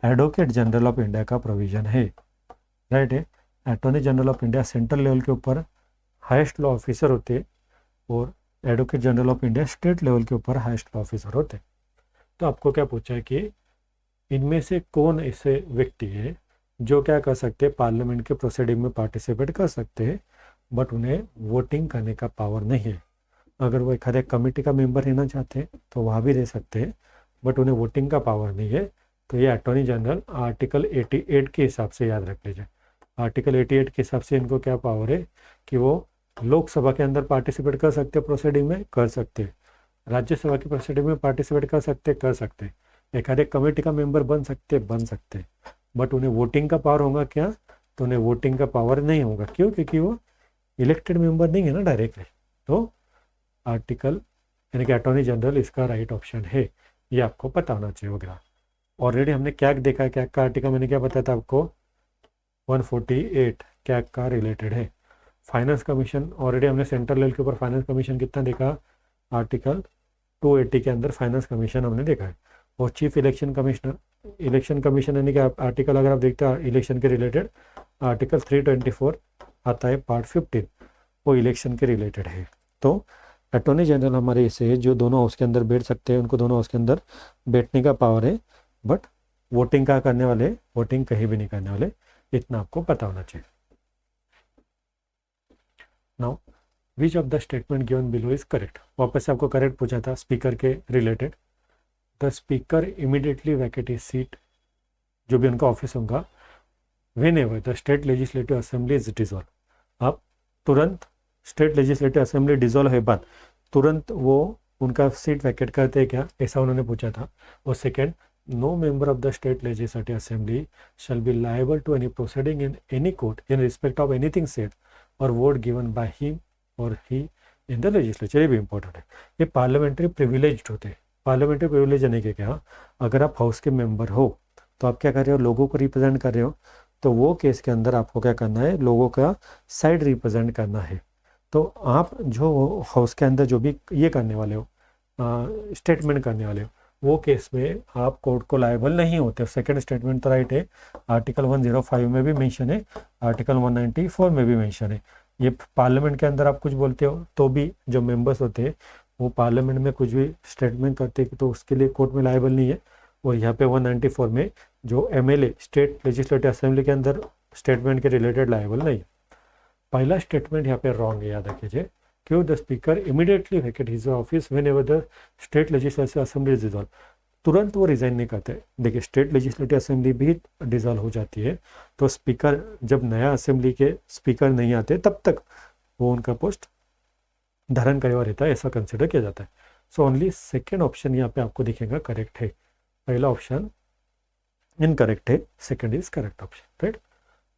एडवोकेट जनरल ऑफ इंडिया का प्रोविज़न है, राइट है। Attorney general of India central level के ऊपर हाईएस्ट लॉ ऑफिसर होते और advocate general of India state level के ऊपर हाईएस्ट लॉ ऑफिसर होते। तो आपको क्या पूछा है कि इनमें से कौन ऐसे व्यक्ति है जो क्या कर सकते हैं, पार्लियामेंट के प्रोसीडिंग में पार्टिसिपेट कर सकते हैं बट उन्हें वोटिंग करने का पावर नहीं है। अगर वो एक कमेटी का मेंबर रहना चाहते हैं तो वहाँ भी रह सकते हैं बट उन्हें वोटिंग का पावर नहीं है। तो ये अटॉर्नी जनरल आर्टिकल 88 के हिसाब से याद रख लीजिए। आर्टिकल 88 के हिसाब से इनको क्या पावर है कि वो लोकसभा के अंदर पार्टिसिपेट कर सकते हैं, प्रोसीडिंग में कर सकते हैं, राज्यसभा की प्रोसीडिंग में पार्टिसिपेट कर सकते हैं, एक कमेटी का मेंबर बन सकते, बट उन्हें वोटिंग का पावर होगा क्या, तो उन्हें वोटिंग का पावर नहीं होगा। क्यों? क्योंकि वो इलेक्टेड मेंबर नहीं है ना डायरेक्टली। तो आर्टिकल यानी कि अटॉर्नी जनरल इसका राइट ऑप्शन है, ये आपको पता होना चाहिए वगैरह। ऑलरेडी हमने क्या देखा है, क्या का आर्टिकल मैंने क्या बताया था आपको, 148 क्या का रिलेटेड है। फाइनेंस कमीशन ऑलरेडी हमने सेंट्रल लेवल के ऊपर फाइनेंस कमीशन कितना देखा, आर्टिकल 280 के अंदर फाइनेंस कमीशन हमने देखा है। और चीफ इलेक्शन कमीशन यानी कि आर्टिकल अगर आप देखते हैं इलेक्शन के रिलेटेड, आर्टिकल 324 आता है पार्ट 15, वो इलेक्शन के रिलेटेड है। तो अटॉर्नी जनरल हमारे ऐसे है जो दोनों हाउस के अंदर बैठ सकते हैं, उनको दोनों हाउस के अंदर बैठने का पावर है बट वोटिंग का करने वाले, वोटिंग कहीं भी नहीं करने वाले, इतना आपको पता होना चाहिए। Now which of the statement given below is correct. वापस से आपको करेक्ट पूछा था स्पीकर के related. The speaker immediately Venkat his seat, जो भी उनका ऑफिस होगा, when ever the state legislative assembly is dissolve. अब तुरंत स्टेट लेजिस्लेटिव असेंबली डिसॉल्व है बाद तुरंत वो उनका सीट वैकेट करते हैं क्या, ऐसा उन्होंने पूछा था। और second, no member of the state legislative assembly shall be liable to any proceeding in any court in respect of anything said or vote given by him or he in the legislature. ये भी important है। ये parliamentary privilege होते हैं। Parliamentary privilege यानी कि क्या, अगर आप हाउस के मेंबर हो तो आप क्या कर रहे हो, लोगों को रिप्रेजेंट कर रहे हो, तो वो केस के अंदर आपको क्या करना है, लोगों का साइड रिप्रेजेंट करना है। तो आप जो हाउस के अंदर जो भी ये करने वाले हो, स्टेटमेंट करने वाले हो, वो केस में आप कोर्ट को लायबल नहीं होते। सेकंड स्टेटमेंट तो राइट है, आर्टिकल 105 में भी मेंशन है, आर्टिकल 194 में भी मेंशन है। ये पार्लियामेंट के अंदर आप कुछ बोलते हो तो भी जो मेंबर्स होते हैं वो पार्लियामेंट में कुछ भी स्टेटमेंट करते हैं तो उसके लिए कोर्ट में लायबल नहीं है। और यहाँ पे 194 में जो एमएलए स्टेट लेजिस्लेटिव असेंबली के अंदर स्टेटमेंट के रिलेटेड लायबल नहीं है। पहला स्टेटमेंट यहाँ पे रॉन्ग है, याद रखिए। क्यों? The speaker immediately Venkat his office when ever the state legislative assembly is dissolve. तुरंत वो रिजाइन नहीं करते। देखिए, स्टेट लेजिस्लेटिव असेंबली भी डिसॉल्व हो जाती है तो स्पीकर, जब नया असेंबली के स्पीकर नहीं आते तब तक वो उनका पोस्ट धारण करे हुआ रहता है, ऐसा कंसिडर किया जाता है। सो ओनली सेकेंड ऑप्शन यहाँ पे आपको दिखेगा करेक्ट है। पहला ऑप्शन इनकरेक्ट है, second is correct option, right.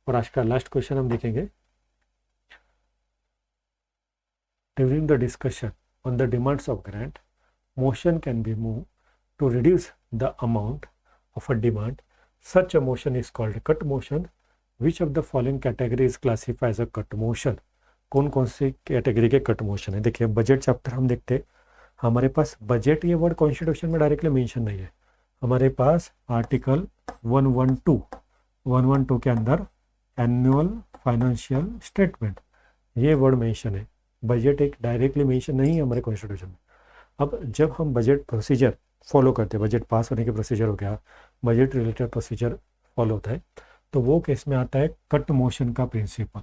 और आज का लास्ट क्वेश्चन हम देखेंगे। During the discussion on the demands of grant, motion can be moved to reduce the amount of a demand. Such a motion is called cut motion which of the following category is classify as a cut motion, कौन कौन सी category के cut motion है। देखिए budget chapter हम देखते, हमारे पास बजट ये वर्ड कॉन्स्टिट्यूशन में डायरेक्टली मेंशन नहीं है, हमारे पास आर्टिकल 112 के अंदर एनुअल फाइनेंशियल स्टेटमेंट ये वर्ड मेंशन है। बजट एक डायरेक्टली मेंशन नहीं है हमारे कॉन्स्टिट्यूशन में। अब जब हम बजट प्रोसीजर फॉलो करते हैं, बजट पास होने के प्रोसीजर हो गया, बजट रिलेटेड प्रोसीजर फॉलो होता है, तो वो केस में आता है कट मोशन का प्रिंसिपल।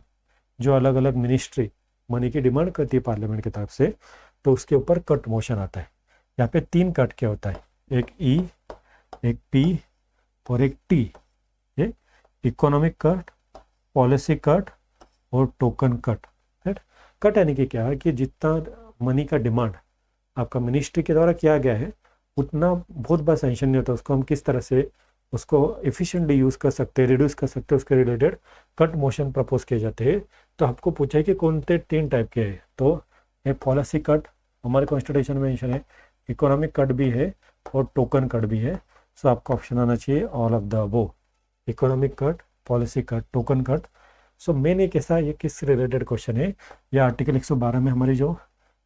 जो अलग अलग मिनिस्ट्री मनी की डिमांड करती है पार्लियामेंट की तरफ से, तो उसके ऊपर कट मोशन आता है। यहाँ पे 3 कट क्या होता है, एक ई, एक पी और एक टी। ये इकोनॉमिक कट, पॉलिसी कट और टोकन कट। राइट, कट यानी कि क्या है कि जितना मनी का डिमांड आपका मिनिस्ट्री के द्वारा किया गया है उतना बहुत बार सैंक्शन नहीं होता, उसको हम किस तरह से उसको एफिशिएंटली यूज़ कर सकते हैं, रिड्यूस कर सकते हैं, उसके रिलेटेड कट मोशन प्रपोज किए जाते हैं। तो आपको पूछा है कि कौन से 3 टाइप के हैं, तो ये पॉलिसी कट हमारे कॉन्स्टिट्यूशन में मेंशन है, इकोनॉमिक कट भी है और टोकन कट भी है। सो आपका ऑप्शन आना चाहिए all of the above, economic cut, policy cut, token cut. So main एक ऐसा ये किस रिलेटेड क्वेश्चन है, या आर्टिकल 112 में हमारी जो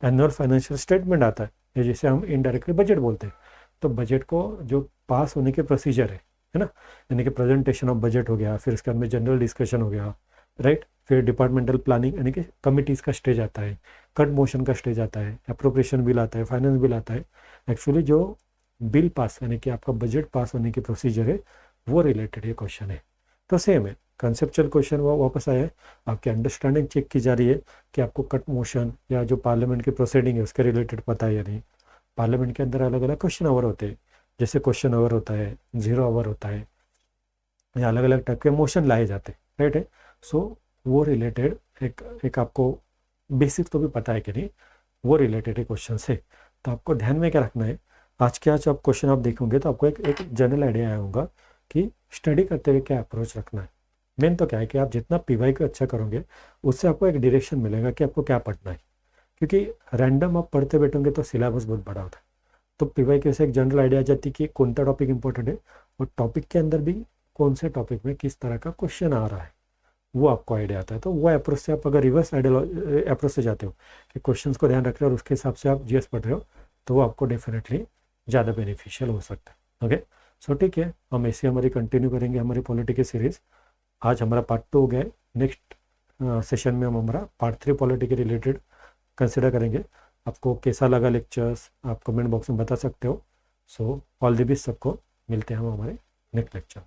एनुअल फाइनेंशियल स्टेटमेंट आता है, जिसे हम इनडायरेक्टली बजट बोलते हैं। तो बजट को जो पास होने के प्रोसीजर है ना, यानी कि प्रेजेंटेशन ऑफ बजट हो गया, फिर इसके अंदर जनरल डिस्कशन हो गया, राइट, फिर डिपार्टमेंटल प्लानिंग यानी कि कमिटीज़ का स्टेज आता है, कट मोशन का स्टेज आता है, अप्रोप्रिएशन बिल आता है, फाइनेंस बिल आता है। एक्चुअली जो बिल पास यानी कि आपका बजट पास होने की प्रोसीजर है वो रिलेटेड ये क्वेश्चन है। तो सेम है, कंसेप्चुअल क्वेश्चन वो वापस आया है, आपकी अंडरस्टैंडिंग चेक की जा रही है कि आपको कट मोशन या जो पार्लियामेंट की प्रोसीडिंग है उसके रिलेटेड पता है या नहीं। पार्लियामेंट के अंदर अलग अलग क्वेश्चन आवर होते हैं, जैसे क्वेश्चन आवर होता है, 0 आवर होता है, या अलग अलग टाइप के मोशन लाए जाते हैं, राइट है। सो वो रिलेटेड एक आपको बेसिक तो भी पता है कि नहीं, वो रिलेटेड क्वेश्चन है। तो आपको ध्यान में क्या रखना है, आज आप क्वेश्चन आप देखोगे तो आपको एक जनरल आइडिया आया होगा कि स्टडी करते हुए क्या अप्रोच रखना है। मेन तो क्या है कि आप जितना पीवाई को अच्छा करोगे उससे आपको एक डायरेक्शन मिलेगा कि आपको क्या पढ़ना है, क्योंकि रैंडम आप पढ़ते बैठोगे तो सिलेबस बहुत बड़ा होता है। तो पीवाई के से एक जनरल आइडिया आ जाती है कि कौन सा टॉपिक इंपॉर्टेंट है और टॉपिक के अंदर भी कौन से टॉपिक में किस तरह का क्वेश्चन आ रहा है, वो आपको आइडिया आता है। तो वो अप्रोच से आप अगर रिवर्स अप्रोच से जाते हो कि क्वेश्चन को ध्यान रख रहे हो और उसके हिसाब से आप जीएस पढ़ रहे हो, तो वो आपको डेफिनेटली ज़्यादा बेनिफिशियल हो सकता है। ओके, सो ठीक है, हम ऐसे हमारी कंटिन्यू करेंगे हमारी पॉलिटी की सीरीज़। आज हमारा पार्ट 2 हो गया है, नेक्स्ट सेशन में हम हमारा पार्ट 3 पॉलिटी के रिलेटेड कंसिडर करेंगे। आपको कैसा लगा लेक्चर्स आप कमेंट बॉक्स में बता सकते हो। सो ऑल द बेस्ट सबको, मिलते हैं हम हमारे नेक्स्ट लेक्चर।